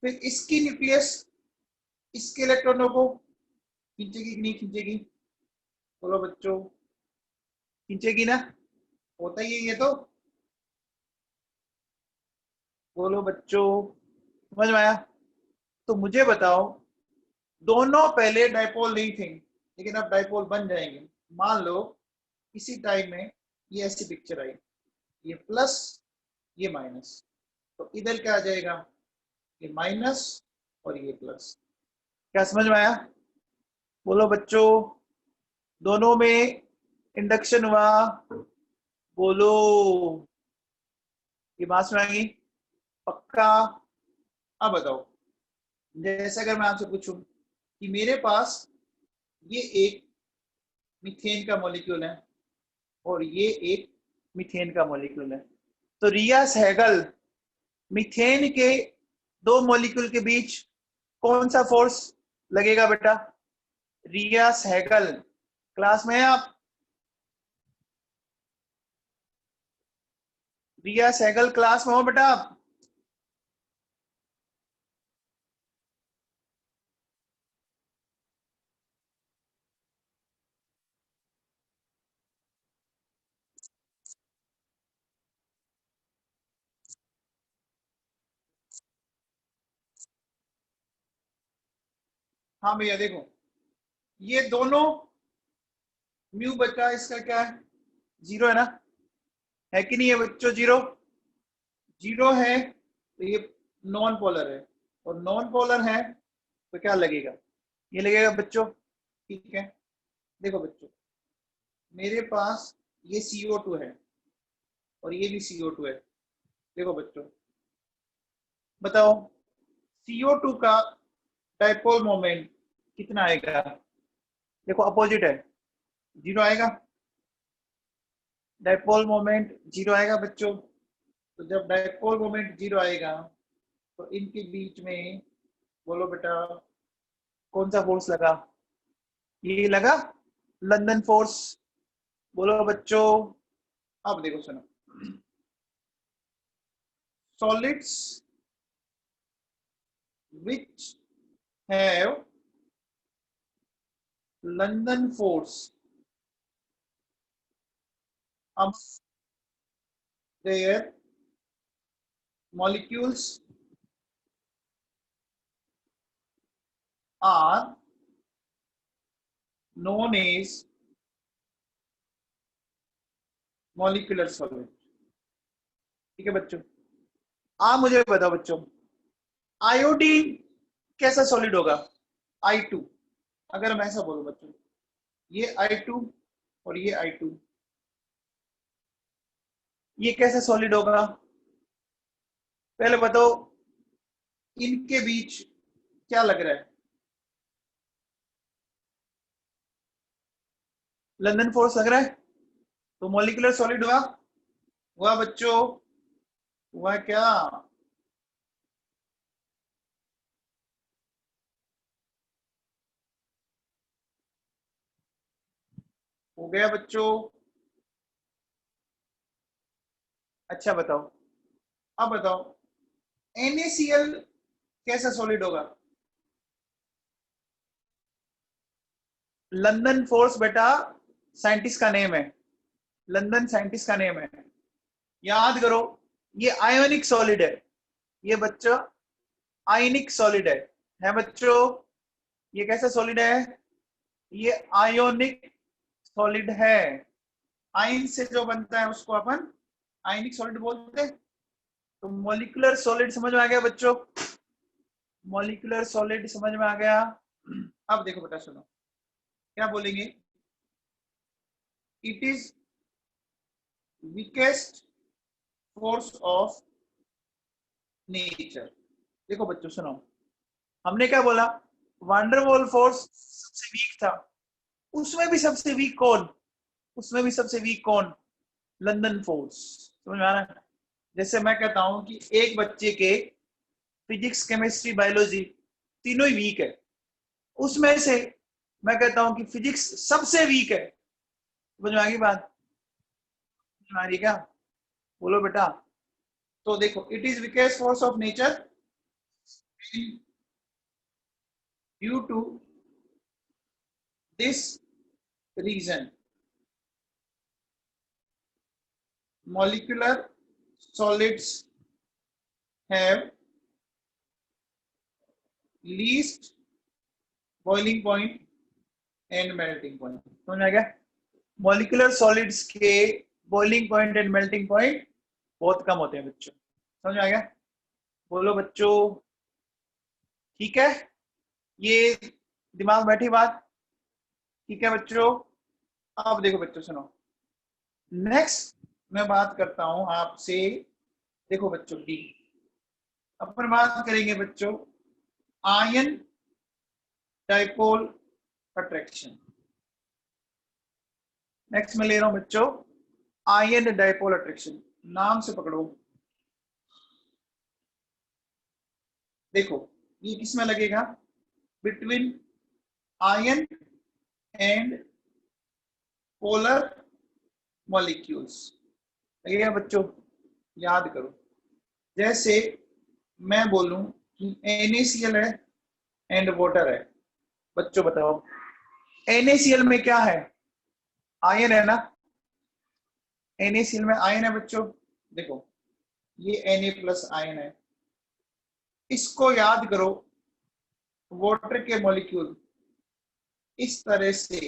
Speaker 1: फिर इसकी न्यूक्लियस इसके इलेक्ट्रॉनों को खींचेगी कि नहीं खींचेगी? बोलो बच्चों, खींचेगी ना, होता ही है ये तो। बोलो बच्चों, समझ में आया? तो मुझे बताओ, दोनों पहले डाइपोल नहीं थे लेकिन अब डाइपोल बन जाएंगे। मान लो इसी टाइम में ये ऐसी पिक्चर आई, ये प्लस ये माइनस, तो इधर क्या आ जाएगा, ये माइनस और ये प्लस। क्या समझ में आया? बोलो बच्चों, दोनों में इंडक्शन हुआ, बोलो, ये बात सुनाएंगी पक्का? अब बताओ, जैसे अगर मैं आपसे पूछूं कि मेरे पास ये एक मीथेन का मॉलिक्यूल है और ये एक मीथेन का मॉलिक्यूल है, तो रिया सहगल मीथेन के दो मॉलिक्यूल के बीच कौन सा फोर्स लगेगा बेटा? रिया सहगल, क्लास में है आप? रिया सहगल क्लास में हो बेटा आप? हाँ भैया देखो, ये दोनों म्यू बचा इसका क्या है, जीरो है ना, है कि नहीं है बच्चों, जीरो जीरो है तो ये नॉन पोलर है, और नॉन पोलर है तो क्या लगेगा, ये लगेगा बच्चों। ठीक है, देखो बच्चों, मेरे पास ये CO2 है और ये भी CO2 है। देखो बच्चों, बताओ CO2 का डाइपोल मोमेंट कितना आएगा, देखो अपोजिट है, जीरो आएगा, डाइपोल मोमेंट जीरो आएगा बच्चों। तो जब डाइपोल मोमेंट जीरो आएगा तो इनके बीच में बोलो बेटा कौन सा फोर्स लगा, ये लगा लंदन फोर्स। बोलो बच्चों, अब देखो सुनो, solids which have London force of their molecules are known as molecular solid। ठीक है बच्चों, आप मुझे बताओ बच्चों, आयोडीन कैसा सॉलिड होगा, I2। अगर मैं ऐसा बोलूं बच्चों, ये I2 और ये I2, ये कैसा सॉलिड होगा, पहले बताओ इनके बीच क्या लग रहा है, लंदन फोर्स लग रहा है, तो मॉलिक्यूलर सॉलिड हुआ, हुआ बच्चों, हुआ क्या, हो गया बच्चों। अच्छा बताओ, अब बताओ NaCl कैसा सॉलिड होगा, लंदन फोर्स बेटा साइंटिस्ट का नेम है, लंदन साइंटिस्ट का नेम है, याद करो, ये आयोनिक सॉलिड है, ये बच्चों आयनिक सॉलिड है बच्चों, ये कैसा सॉलिड है, ये आयोनिक सॉलिड है, आयन से जो बनता है उसको अपन आयनिक सॉलिड बोलते हैं। तो मॉलिक्यूलर सॉलिड समझ में आ गया बच्चों, मॉलिक्यूलर सॉलिड समझ में आ गया। अब देखो बेटा सुनो, क्या बोलेंगे, it is weakest force of nature. देखो बच्चों सुनो, हमने क्या बोला, वंडरवॉल फोर्स सबसे वीक था, उसमें भी सबसे वीक कौन, उसमें भी सबसे वीक कौन, लंदन फोर्स। समझ में आ रहा है, जैसे मैं कहता हूं कि एक बच्चे के फिजिक्स केमिस्ट्री बायोलॉजी तीनों ही वीक है, उसमें से मैं कहता हूं कि फिजिक्स सबसे वीक है। समझ में आ गई बात, समझ में आ रही क्या, बोलो बेटा। तो देखो, it is weakest force of nature due to this reason, molecular solids have least boiling point and melting point। समझ में आ गया, मॉलिक्यूलर सॉलिड्स के boiling point and melting point बहुत कम होते हैं बच्चों। समझ में आ गया, बोलो बच्चों, ठीक है, ये दिमाग में बैठी बात, ठीक है बच्चों। अब देखो बच्चों सुनो, नेक्स्ट मैं बात करता हूं आपसे, देखो बच्चों डी, अपन बात करेंगे बच्चों आयन डाइपोल अट्रैक्शन। नेक्स्ट मैं ले रहा हूं बच्चों आयन डाइपोल अट्रैक्शन, नाम से पकड़ो। देखो ये किसमें लगेगा, between ion and polar molecules लगेगा बच्चों। याद करो, जैसे मैं बोलूं कि NaCl है एंड वाटर है, बच्चों बताओ NaCl में क्या है, आयन है ना, NaCl में आयन है बच्चों। देखो ये Na+ आयन है, इसको याद करो वाटर के मॉलिक्यूल इस तरह से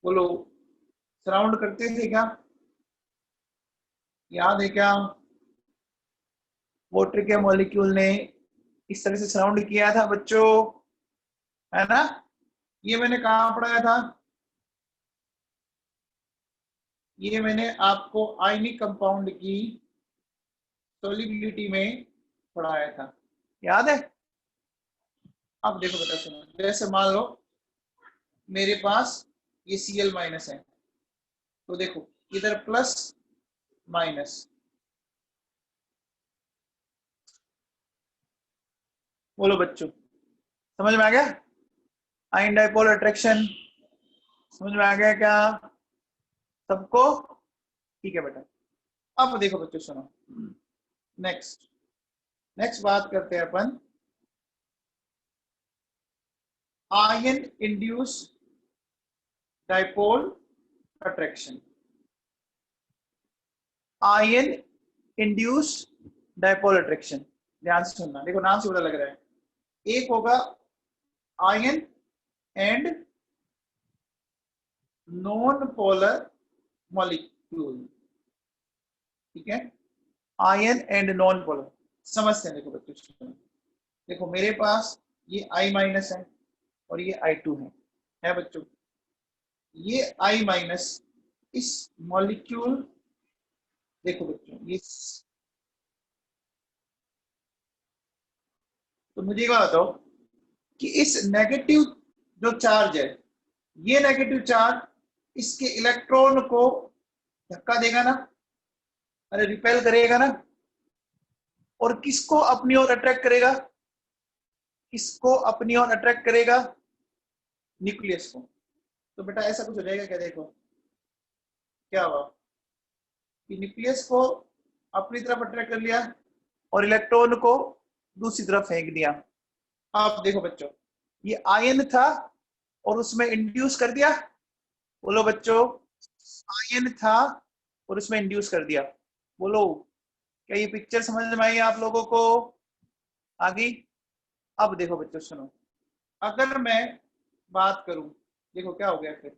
Speaker 1: बोलो सराउंड करते थे क्या? याद है क्या? वाटर के मॉलिक्यूल ने इस तरह से सराउंड किया था बच्चों, है ना? ये मैंने कहाँ पढ़ाया था? ये मैंने आपको आयनिक कंपाउंड की सोलिबिलिटी में पढ़ाया था, याद है? अब देखो बेटा सुनो, जैसे मान लो मेरे पास ये Cl माइनस है, तो देखो इधर प्लस माइनस, बोलो बच्चों समझ में आ गया? आयन डाइपोल अट्रैक्शन समझ में आ गया क्या सबको? ठीक है बेटा। अब देखो बच्चों सुनो, नेक्स्ट नेक्स्ट बात करते हैं अपन ion induce dipole attraction. Ion induce dipole attraction, ध्यान से सुनना, देखो नाम से पता लग रहा है, एक होगा ion and non polar molecule, ठीक है? आयन एंड नॉन पोलर समझते हैं। देखो बच्चों देखो मेरे पास ये I माइनस है और ये I2 है बच्चों? ये I माइनस इस मॉलिक्यूल, देखो बच्चों ये, तो मुझे ये बताओ कि इस नेगेटिव जो चार्ज है, ये नेगेटिव चार्ज इसके इलेक्ट्रॉन को धक्का देगा ना, अरे रिपेल करेगा ना, और किसको अपनी ओर अट्रैक्ट करेगा? किसको अपनी ओर अट्रैक्ट करेगा? न्यूक्लियस को। तो बेटा ऐसा कुछ हो जाएगा क्या? देखो क्या हुआ कि न्यूक्लियस को अपनी तरफ अट्रैक्ट कर लिया और इलेक्ट्रॉन को दूसरी तरफ फेंक दिया। आप देखो बच्चों ये आयन था और उसमें इंड्यूस कर दिया, बोलो बच्चों आयन था और उसमें इंड्यूस कर दिया, बोलो क्या ये पिक्चर समझ में आई आप लोगों को? आगे अब देखो बच्चों सुनो, अगर मैं बात करूं, देखो क्या हो गया फिर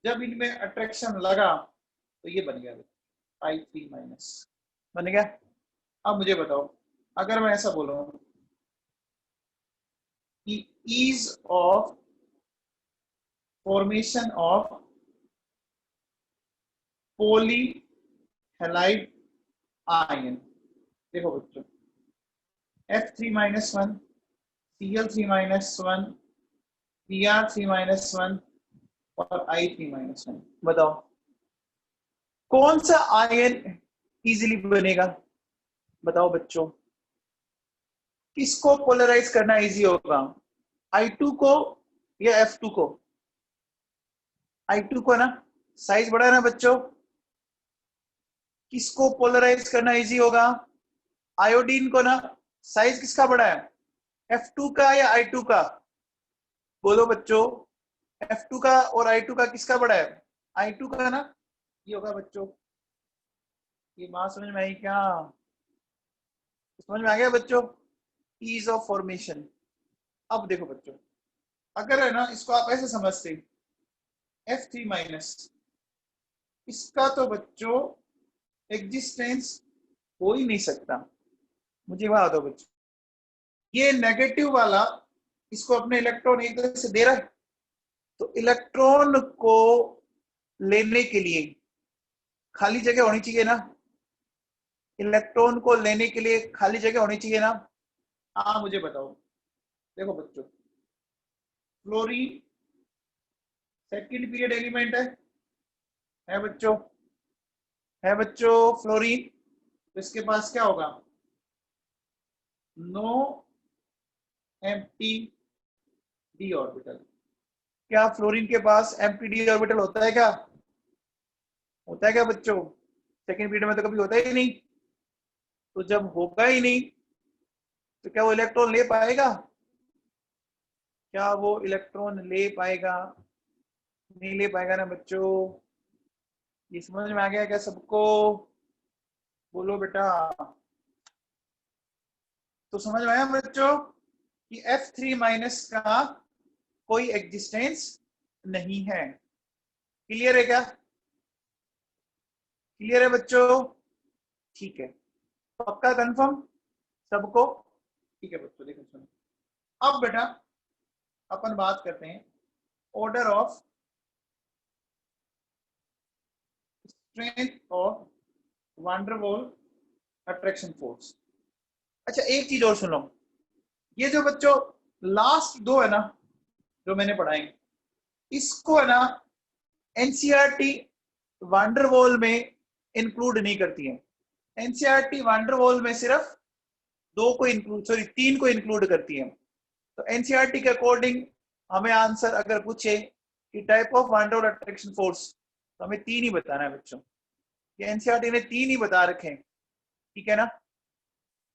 Speaker 1: जब इनमें अट्रैक्शन लगा तो ये बन गया I3 माइनस बन गया। अब मुझे बताओ अगर मैं ऐसा बोलूं कि ease of formation of poly halide ion, देखो बच्चों F3 minus one, Cl3 minus one, Br3 minus one और I3 माइनस वन, बताओ कौन सा आयन इजीली बनेगा? बताओ बच्चों किसको पोलराइज करना इजी होगा, I2 को या F2 को? I2 को ना, साइज बड़ा है ना बच्चों, किसको पोलराइज करना इजी होगा? आयोडीन को ना, साइज किसका बड़ा है, F2 का या I2 का? बोलो बच्चों F2 का और I2 का किसका बड़ा है? I2 का ना, ये होगा बच्चों। ये बात समझ में आई क्या? समझ में आ गया बच्चों? Ease of formation. अब देखो बच्चों अगर है ना इसको आप ऐसे समझते F3 माइनस, इसका तो बच्चों एग्जिस्टेंस हो ही नहीं सकता। मुझे बात दो बच्चों, ये नेगेटिव वाला इसको अपने इलेक्ट्रॉन एक तरह से दे रहा है, तो इलेक्ट्रॉन को लेने के लिए खाली जगह होनी चाहिए ना, इलेक्ट्रॉन को लेने के लिए खाली जगह होनी चाहिए ना? हाँ मुझे बताओ। देखो बच्चों फ्लोरीन सेकंड पीरियड एलिमेंट है बच्चों? है बच्चों फ्लोरीन? तो इसके पास क्या होगा? No empty D orbital. क्या फ्लोरीन के पास एम्प्टी डी ऑर्बिटल होता है क्या? होता है क्या बच्चों? सेकंड पीरियड में तो कभी होता ही नहीं। तो जब होगा ही नहीं तो क्या वो इलेक्ट्रॉन ले पाएगा? क्या वो इलेक्ट्रॉन ले पाएगा? नहीं ले पाएगा ना बच्चों। ये समझ में आ गया क्या सबको? बोलो बेटा। तो समझ में आया बच्चों? कि F3 माइनस का कोई एग्जिस्टेंस नहीं है। क्लियर है क्या? क्लियर है बच्चों? ठीक है, पक्का कंफर्म सबको? ठीक है बच्चों, देखो सुनो, अब बेटा अपन बात करते हैं order of strength of van der वाल अट्रैक्शन फोर्स। अच्छा एक चीज और सुनो, ये जो बच्चों लास्ट दो है ना जो मैंने पढ़ाए, इसको है ना एनसीईआरटी वान डेर वाल में इंक्लूड नहीं करती है। एनसीईआरटी वान डेर वाल में सिर्फ दो को इंक्लूड, सॉरी तीन को इंक्लूड करती है। तो एनसीईआरटी के अकॉर्डिंग हमें आंसर अगर पूछे कि टाइप ऑफ वान डेर वाल अट्रैक्शन फोर्स, तो हमें तीन ही बताना है बच्चों। ये एनसीईआरटी ने तीन ही बता रखे हैं, ठीक है ना?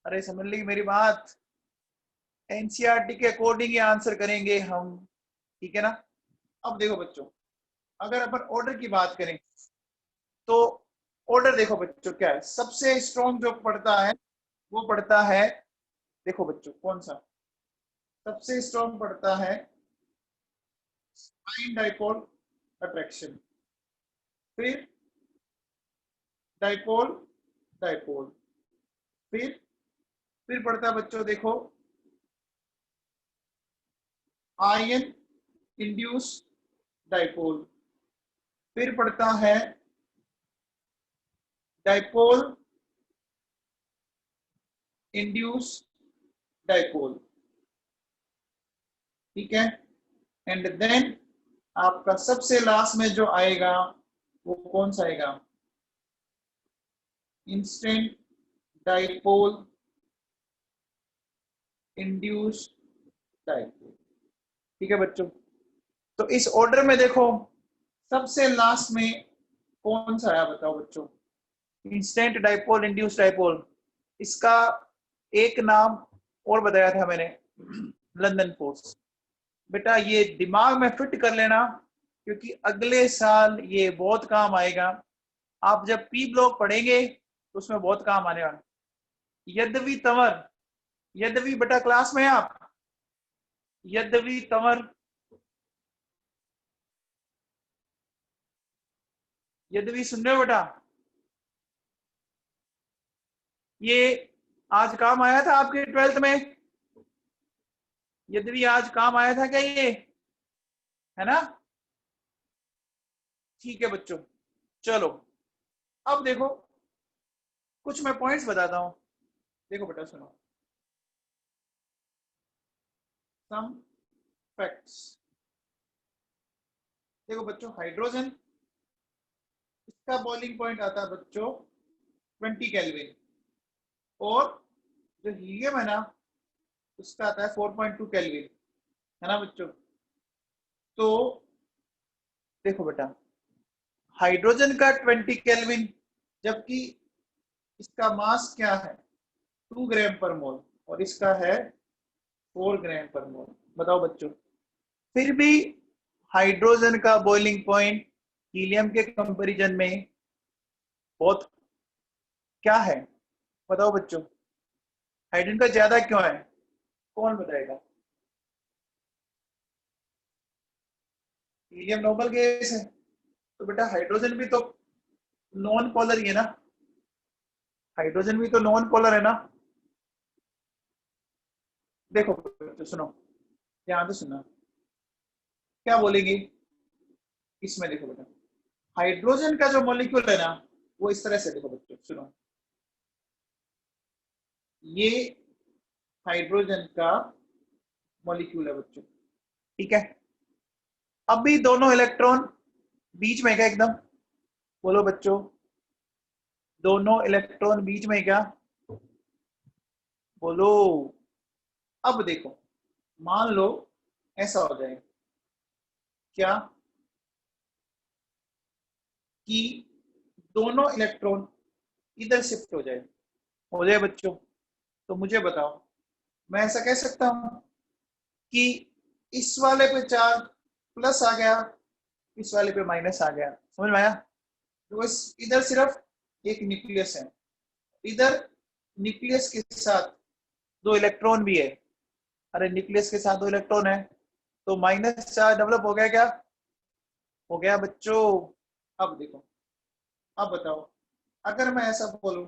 Speaker 1: अरे समझ ली मेरी बात? एनसीईआरटी के अकॉर्डिंग ये आंसर करेंगे हम, ठीक है ना? अब देखो बच्चों, अगर अपन ऑर्डर की बात करें तो ऑर्डर देखो बच्चों क्या है, सबसे स्ट्रॉन्ग जो पड़ता है वो पड़ता है, देखो बच्चों कौन सा सबसे स्ट्रॉन्ग पड़ता है, स्पाइन डाइपोल अट्रैक्शन, फिर डाइपोल डाइपोल, फिर पड़ता है बच्चों देखो आयन इंड्यूस डाइपोल, फिर पड़ता है डाइपोल इंड्यूस डाइपोल, ठीक है? एंड देन आपका सबसे लास्ट में जो आएगा वो कौन सा आएगा? इंस्टेंट डाइपोल इंड्यूस डाइपोल, ठीक है बच्चों? तो इस ऑर्डर में देखो सबसे लास्ट में कौन सा आया बताओ बच्चों? Instant dipole induce dipole. इसका एक नाम और बताया था मैंने, लंदन फोर्स। बेटा ये दिमाग में फिट कर लेना, क्योंकि अगले साल ये बहुत काम आएगा। आप जब पी ब्लॉक पढ़ेंगे तो उसमें बहुत काम आने वाला। यद्यपि तंवर, यद्यपि बेटा क्लास में आप, यद्यपि तंवर, यद्यपि सुन रहे हो बेटा? ये आज काम आया था आपके 12th में? यद्यपि आज काम आया था क्या ये, है ना? ठीक है बच्चों, चलो अब देखो कुछ मैं पॉइंट्स बताता हूं। देखो बेटा सुनो, सम फैक्ट्स। देखो बच्चों, हाइड्रोजन, इसका बॉइलिंग पॉइंट आता है बच्चों 20 केल्विन, और जो हीलियम है ना उसका आता है 4.2 केल्विन, है ना बच्चों? तो देखो बेटा, हाइड्रोजन का 20 केल्विन, जबकि इसका मास क्या है 2 ग्राम पर मोल, और इसका है 4 ग्राम पर मोल। बताओ बच्चों, फिर भी हाइड्रोजन का बॉइलिंग पॉइंट हीलियम के कंपैरिजन में बहुत क्या है? बताओ बच्चों, हाइड्रोजन का ज्यादा क्यों है? कौन बताएगा? हीलियम नोबल गैस है, तो बेटा हाइड्रोजन भी तो नॉन पोलर ही है ना, हाइड्रोजन भी तो नॉन पोलर है ना। देखो बच्चों सुनो, ध्यान से सुनना क्या बोलेंगे इसमें। देखो बेटा, हाइड्रोजन का जो मॉलिक्यूल है ना वो इस तरह से, देखो बच्चों सुनो, ये हाइड्रोजन का मॉलिक्यूल है बच्चों, ठीक है? अभी दोनों इलेक्ट्रॉन बीच में क्या एकदम, बोलो बच्चों, दोनों इलेक्ट्रॉन बीच में क्या, बोलो? अब देखो, मान लो ऐसा हो जाए क्या कि दोनों इलेक्ट्रॉन इधर शिफ्ट हो जाए बच्चों, तो मुझे बताओ, मैं ऐसा कह सकता हूं कि इस वाले पे चार्ज प्लस आ गया, इस वाले पे माइनस आ गया? समझ में आया? तो इस इधर सिर्फ एक न्यूक्लियस है, इधर न्यूक्लियस के साथ दो इलेक्ट्रॉन भी है, अरे न्यूक्लियस के साथ 2 इलेक्ट्रॉन है तो माइनस चार्ज डेवलप हो गया क्या? हो गया बच्चों। अब देखो, अब बताओ, अगर मैं ऐसा बोलूं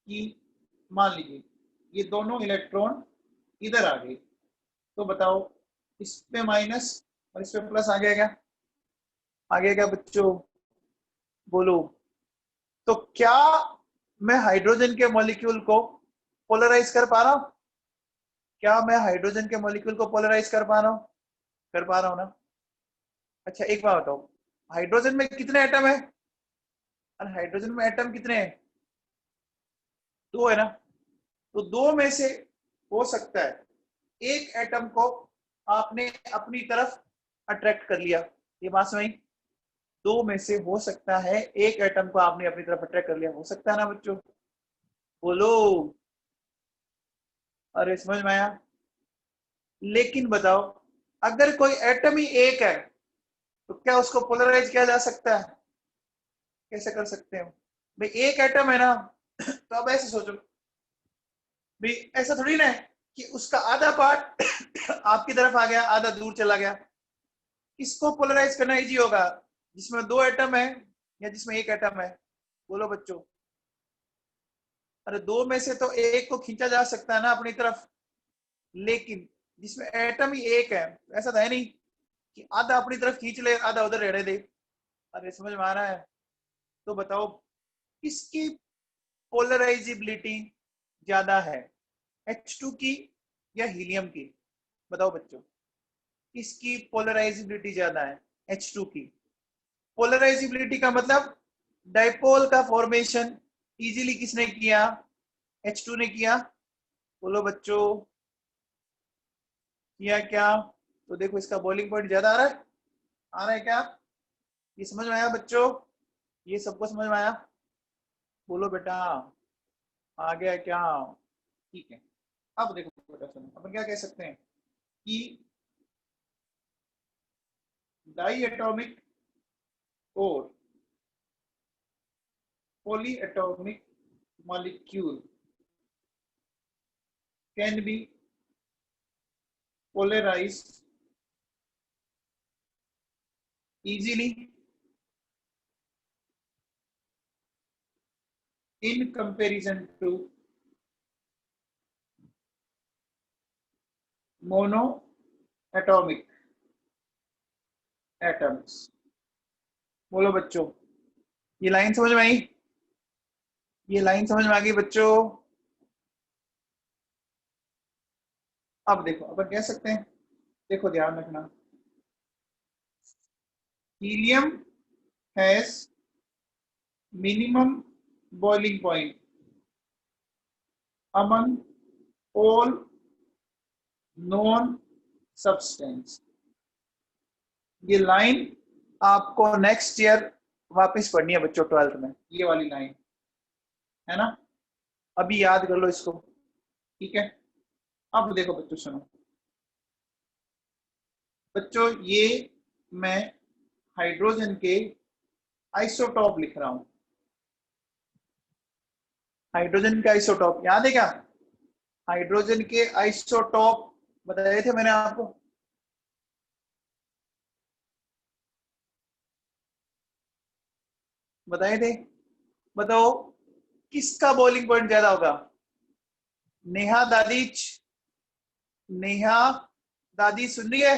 Speaker 1: कि मान लीजिए ये दोनों इलेक्ट्रॉन इधर आ गए, तो बताओ इस पे माइनस और इस पे प्लस आ गया क्या? आ गया क्या बच्चों? बोलो। तो क्या मैं हाइड्रोजन के मॉलिक्यूल को पोलराइज कर पा रहा हूं? क्या मैं हाइड्रोजन के मॉलिक्यूल को पोलराइज कर पा रहा हूं? कर पा रहा हूं ना? अच्छा एक बात बताओ, हाइड्रोजन में कितने एटम है? और हाइड्रोजन में एटम कितने हैं? 2 है ना? तो 2 में से हो सकता है एक एटम को आपने अपनी तरफ अट्रैक्ट कर लिया। ये बात समझ? 2 में से हो सकता है एक एटम को आपने अपनी तरफ अट्रैक्ट कर लिया। हो सकता है ना बच्चों? बोलो। अरे समझ में आया? लेकिन बताओ, अगर कोई एटम ही एक है तो क्या उसको पोलराइज किया जा सकता है? कैसे कर सकते हो भाई? एक एटम है ना, तो अब ऐसे सोचो भाई, ऐसा थोड़ी ना है कि उसका आधा पार्ट आपकी तरफ आ गया, आधा दूर चला गया। किसको पोलराइज करना इजी होगा, जिसमें 2 एटम है या जिसमें एक एटम है? बोलो बच्चों। अरे 2 में से तो एक को खींचा जा सकता है ना अपनी तरफ, लेकिन जिसमें एटम ही एक है ऐसा तो है नहीं कि आधा अपनी तरफ खींच ले आधा उधर रहने दे। अरे समझ में आ रहा है? तो बताओ किसकी पोलराइजिबिलिटी ज्यादा है, H2 की या हीलियम की? बताओ बच्चों, किसकी पोलराइजिबिलिटी ज्यादा है? H2 की। पोलराइजिबिलिटी का मतलब डाइपोल का फॉर्मेशन इजीली किसने किया? H2 ने किया। बोलो बच्चों, किया क्या? तो देखो इसका बॉइलिंग पॉइंट ज्यादा आ रहा है। आ रहा है क्या? ये समझ में आया बच्चों? ये सबको समझ में आया? बोलो बेटा, आ गया क्या? ठीक है। अब देखो बेटा सुनो, अपन क्या कह सकते हैं कि डाई एटॉमिक और poly atomic molecule can be polarized easily in comparison to monoatomic atoms। बोलो बच्चों, ये लाइन समझ में आई? ये लाइन समझ में आ गई बच्चों? अब देखो अपन कह सकते हैं, देखो ध्यान रखना, helium has minimum boiling point among all known substance। ये लाइन आपको नेक्स्ट ईयर वापस पढ़नी है बच्चों 12th में, ये वाली लाइन है ना? अभी याद कर लो इसको, ठीक है? अब देखो बच्चों सुनो, बच्चों ये मैं हाइड्रोजन के आइसोटॉप लिख रहा हूं। हाइड्रोजन के आइसोटॉप याद है क्या? हाइड्रोजन के आइसोटॉप बताए थे मैंने आपको। बताए थे। बताओ किसका बॉइलिंग पॉइंट ज्यादा होगा? नेहा दादीच, नेहा दादी सुन रही है?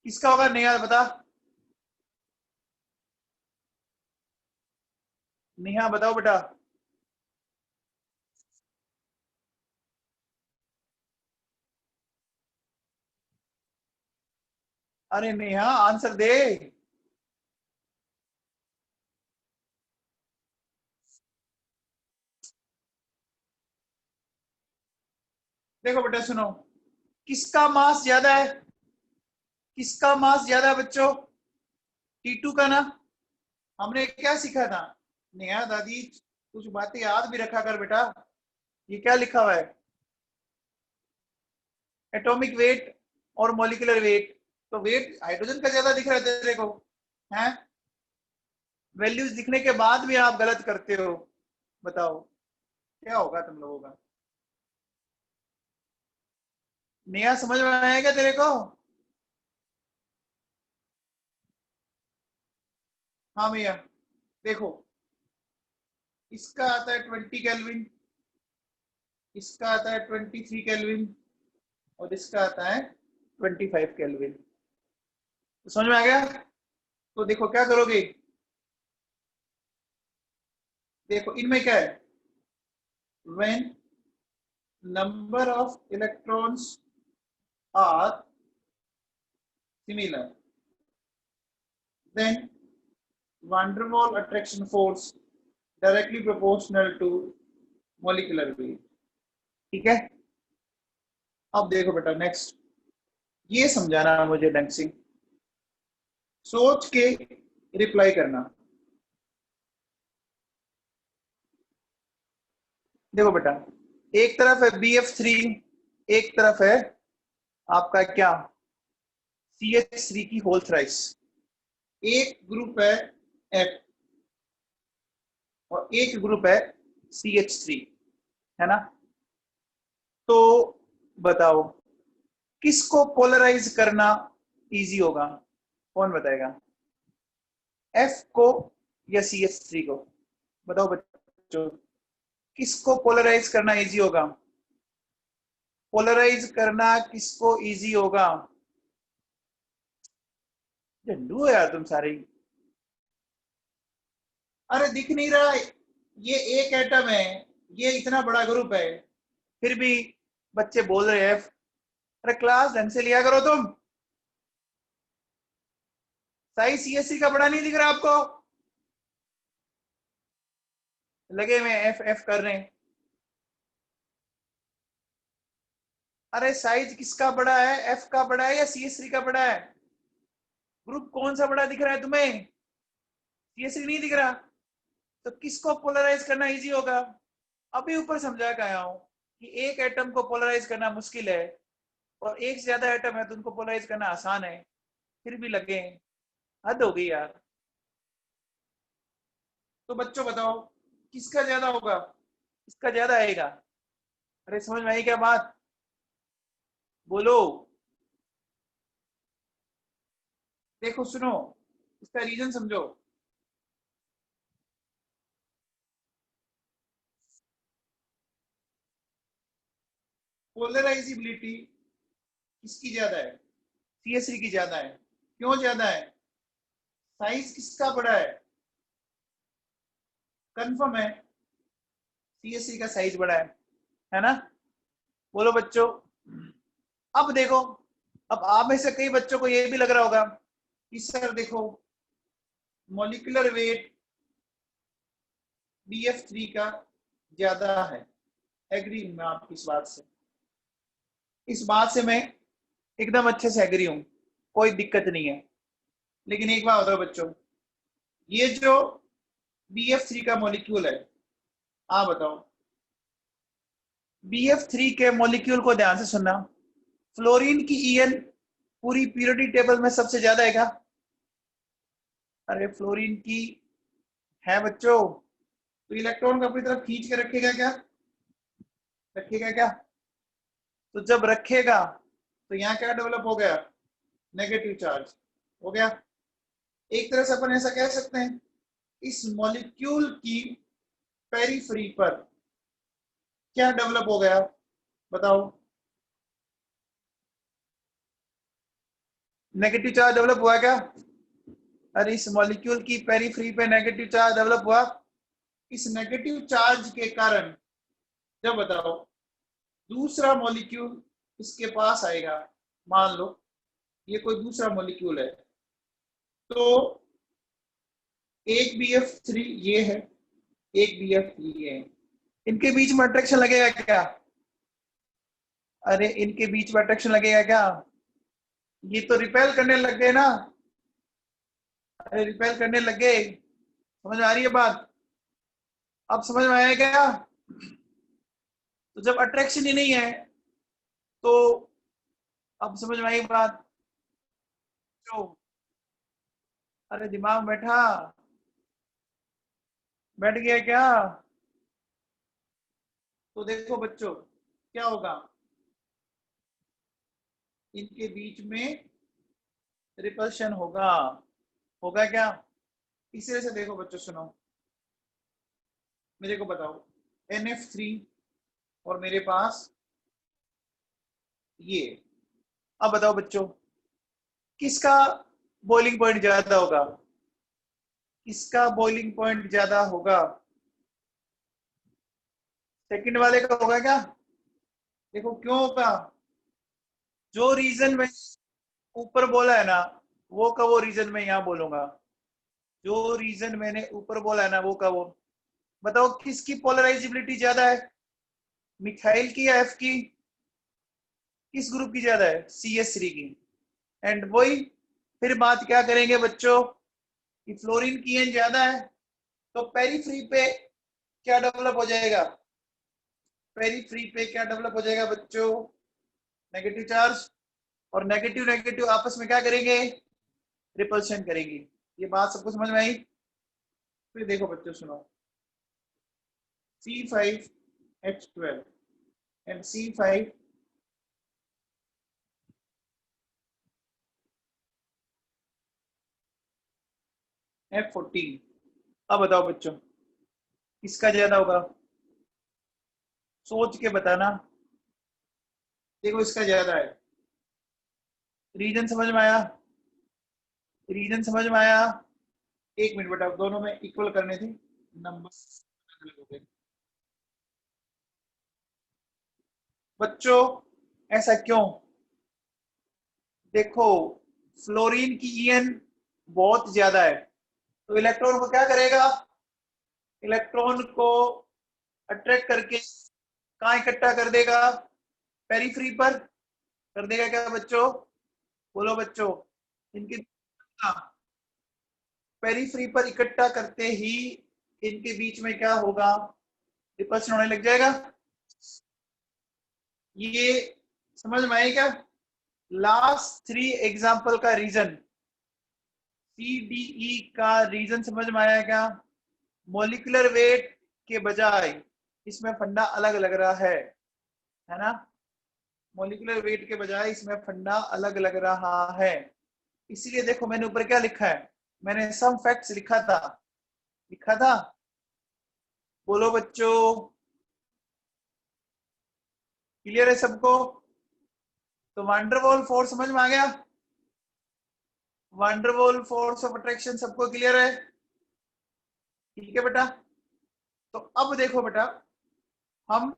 Speaker 1: किसका होगा नेहा बता। नेहा बताओ बेटा। अरे नेहा आंसर दे। देखो बेटा सुनो, किसका मास ज्यादा है? किसका मास ज्यादा है बच्चों? T2 का ना? हमने क्या सीखा था? नेहा दादी कुछ बातें याद भी रखा कर बेटा। ये क्या लिखा हुआ है? एटॉमिक वेट और मॉलिक्यूलर वेट। तो वेट हाइड्रोजन का ज्यादा दिख रहा है तेरे को, है? वैल्यूज दिखने के बाद भी आप गलत करते हो, बताओ क्या होगा तुम लोगों का? नया समझ में आएगा तेरे को? हाँ भैया, देखो इसका आता है 20 केल्विन, इसका आता है 23 केल्विन, और इसका आता है 25 केल्विन। तो समझ में आ गया? तो देखो क्या करोगे, देखो इनमें क्या है, when number of electrons are similar, then van der Waals attraction force directly proportional to molecular weight। ठीक है, अब देखो बेटा नेक्स्ट, ये समझाना मुझे ढंग से, सोच के रिप्लाई करना। देखो बेटा, एक तरफ है BF3, एक तरफ है आपका क्या, CH3 की होल थ्राइस। एक ग्रुप है F और एक ग्रुप है CH3, है ना? तो बताओ किसको पोलराइज करना इजी होगा, कौन बताएगा? F को या CH3 को? बताओ बच्चों, किसको पोलराइज करना इजी होगा? पोलराइज करना किसको इजी होगा? झंडू है यार तुम सारे। अरे दिख नहीं रहा, ये एक एटम है, ये इतना बड़ा ग्रुप है, फिर भी बच्चे बोल रहे हैं। अरे क्लास ढंग से लिया करो तुम। साइज CSC का बड़ा नहीं दिख रहा आपको? लगे में एफ एफ कर रहे हैं। अरे साइज किसका बड़ा है, एफ का बड़ा है या CH3 का बड़ा है? ग्रुप कौन सा बड़ा दिख रहा है तुम्हें? CH3 नहीं दिख रहा? तो किसको पोलराइज करना इजी होगा? अभी ऊपर समझा के आया हूं कि एक एटम को पोलराइज करना मुश्किल है और एक से ज्यादा एटम है तो उनको पोलराइज करना आसान है, फिर भी लगे। हद हो गई यार। तो बच्चों बताओ किसका ज्यादा होगा? किसका ज्यादा आएगा? अरे समझ में आई क्या बात? बोलो। देखो सुनो, इसका रीजन समझो। पोलराइजिबिलिटी किसकी ज्यादा है? CH3 की ज्यादा है। क्यों ज्यादा है? साइज किसका बड़ा है? कंफर्म है CH3 का साइज बड़ा है ना? बोलो बच्चों। अब देखो, अब आप में से कई बच्चों को ये भी लग रहा होगा कि सर देखो मॉलिक्यूलर वेट BF3 का ज्यादा है। एग्री हूं मैं आपकी इस बात से, इस बात से मैं एकदम अच्छे से एग्री हूं, कोई दिक्कत नहीं है। लेकिन एक बात बताओ बच्चों, ये जो BF3 का मॉलिक्यूल है, आप बताओ BF3 के मॉलिक्यूल को ध्यान से सुनना, फ्लोरीन की EN पूरी पीरियोडिक टेबल में सबसे ज्यादा है क्या? अरे फ्लोरीन की है बच्चों, तो इलेक्ट्रॉन को अपनी तरफ खींच के रखेगा क्या? रखेगा क्या? तो जब रखेगा तो यहाँ क्या डेवलप हो गया? नेगेटिव चार्ज हो गया। एक तरह से अपन ऐसा कह सकते हैं, इस मॉलिक्यूल की पेरिफेरी पर क्या डेवलप हो गया, बताओ? नेगेटिव चार्ज डेवलप हुआ क्या? अरे इस मॉलिक्यूल की पेरिफेरी पे नेगेटिव चार्ज डेवलप हुआ। इस नेगेटिव चार्ज के कारण जब बताओ दूसरा मॉलिक्यूल इसके पास आएगा, मान लो ये कोई दूसरा मॉलिक्यूल है, तो एक BF3 ये है, एक BF3 ये है, इनके बीच में अट्रैक्शन लगेगा क्या? अरे इनके बीच में अट्रैक्शन लगेगा क्या? ये तो रिपेल करने लग गए ना। अरे रिपेल करने लग गए, समझ में आ रही है बात? अब समझ में आया क्या? तो जब अट्रैक्शन ही नहीं है तो अब समझ में आई बात? जो अरे दिमाग बैठा, बैठ गया क्या? तो देखो बच्चों क्या होगा, इनके बीच में रिपल्शन होगा। होगा क्या? तीसरे से देखो बच्चों, सुनो मेरे को बताओ, NF3 और मेरे पास ये। अब बताओ बच्चों, किसका बॉइलिंग पॉइंट ज्यादा होगा? किसका बॉइलिंग पॉइंट ज्यादा होगा? सेकंड वाले का होगा क्या? देखो क्यों होगा, जो रीजन में ऊपर बोला है ना, वो का वो रीजन में यहां बोलूंगा। जो रीजन मैंने ऊपर बोला है ना, वो का वो। बताओ किसकी पोलराइजेबिलिटी ज्यादा है, मिथाइल की या एफ की? किस ग्रुप की ज्यादा है? CH3 की। एंड वही फिर बात क्या करेंगे बच्चों, कि फ्लोरीन की एन ज्यादा है, तो पेरीफ्री पे क्या डेवलप हो जाएगा? पेरीफ्री पे क्या डेवलप हो जाएगा बच्चों? Negative charge. और नेगेटिव नेगेटिव आपस में क्या करेंगे? रिपल्शन करेंगे। ये बात सबको समझ में आई? फिर देखो बच्चों सुनो, C5H12 एंड C5 F14। अब बताओ बच्चों किसका ज्यादा होगा? सोच के बताना। देखो इसका ज्यादा है। रीजन समझ में आया? रीजन समझ में आया? एक मिनट बेटा, दोनों में इक्वल करने थे नंबर, अलग हो गए बच्चों। ऐसा क्यों? देखो फ्लोरीन की ईएन बहुत ज्यादा है, तो इलेक्ट्रॉन को क्या करेगा? इलेक्ट्रॉन को अट्रैक्ट करके कहाँ इकट्ठा कर देगा? पेरीफ्री पर कर देगा क्या बच्चों? बोलो बच्चों। इनके पेरीफ्री पर इकट्ठा करते ही इनके बीच में क्या होगा? रिपल्शन होने लग जाएगा। ये समझ में आए क्या? लास्ट 3 एग्जाम्पल का रीजन, CDE का रीजन समझ में आया क्या? मोलिकुलर वेट के बजाय इसमें फंडा अलग लग रहा है ना? मोलिकुलर वेट के बजाय इसमें फंडा अलग लग रहा है। इसीलिए देखो मैंने ऊपर क्या लिखा है, मैंने सम फैक्ट्स लिखा था। लिखा था, बोलो बच्चों। क्लियर है सबको? तो वांडरवॉल फोर्स समझ में आ गया? वांडरवॉल फोर्स ऑफ अट्रैक्शन सबको क्लियर है? ठीक है बेटा। तो अब देखो बेटा, हम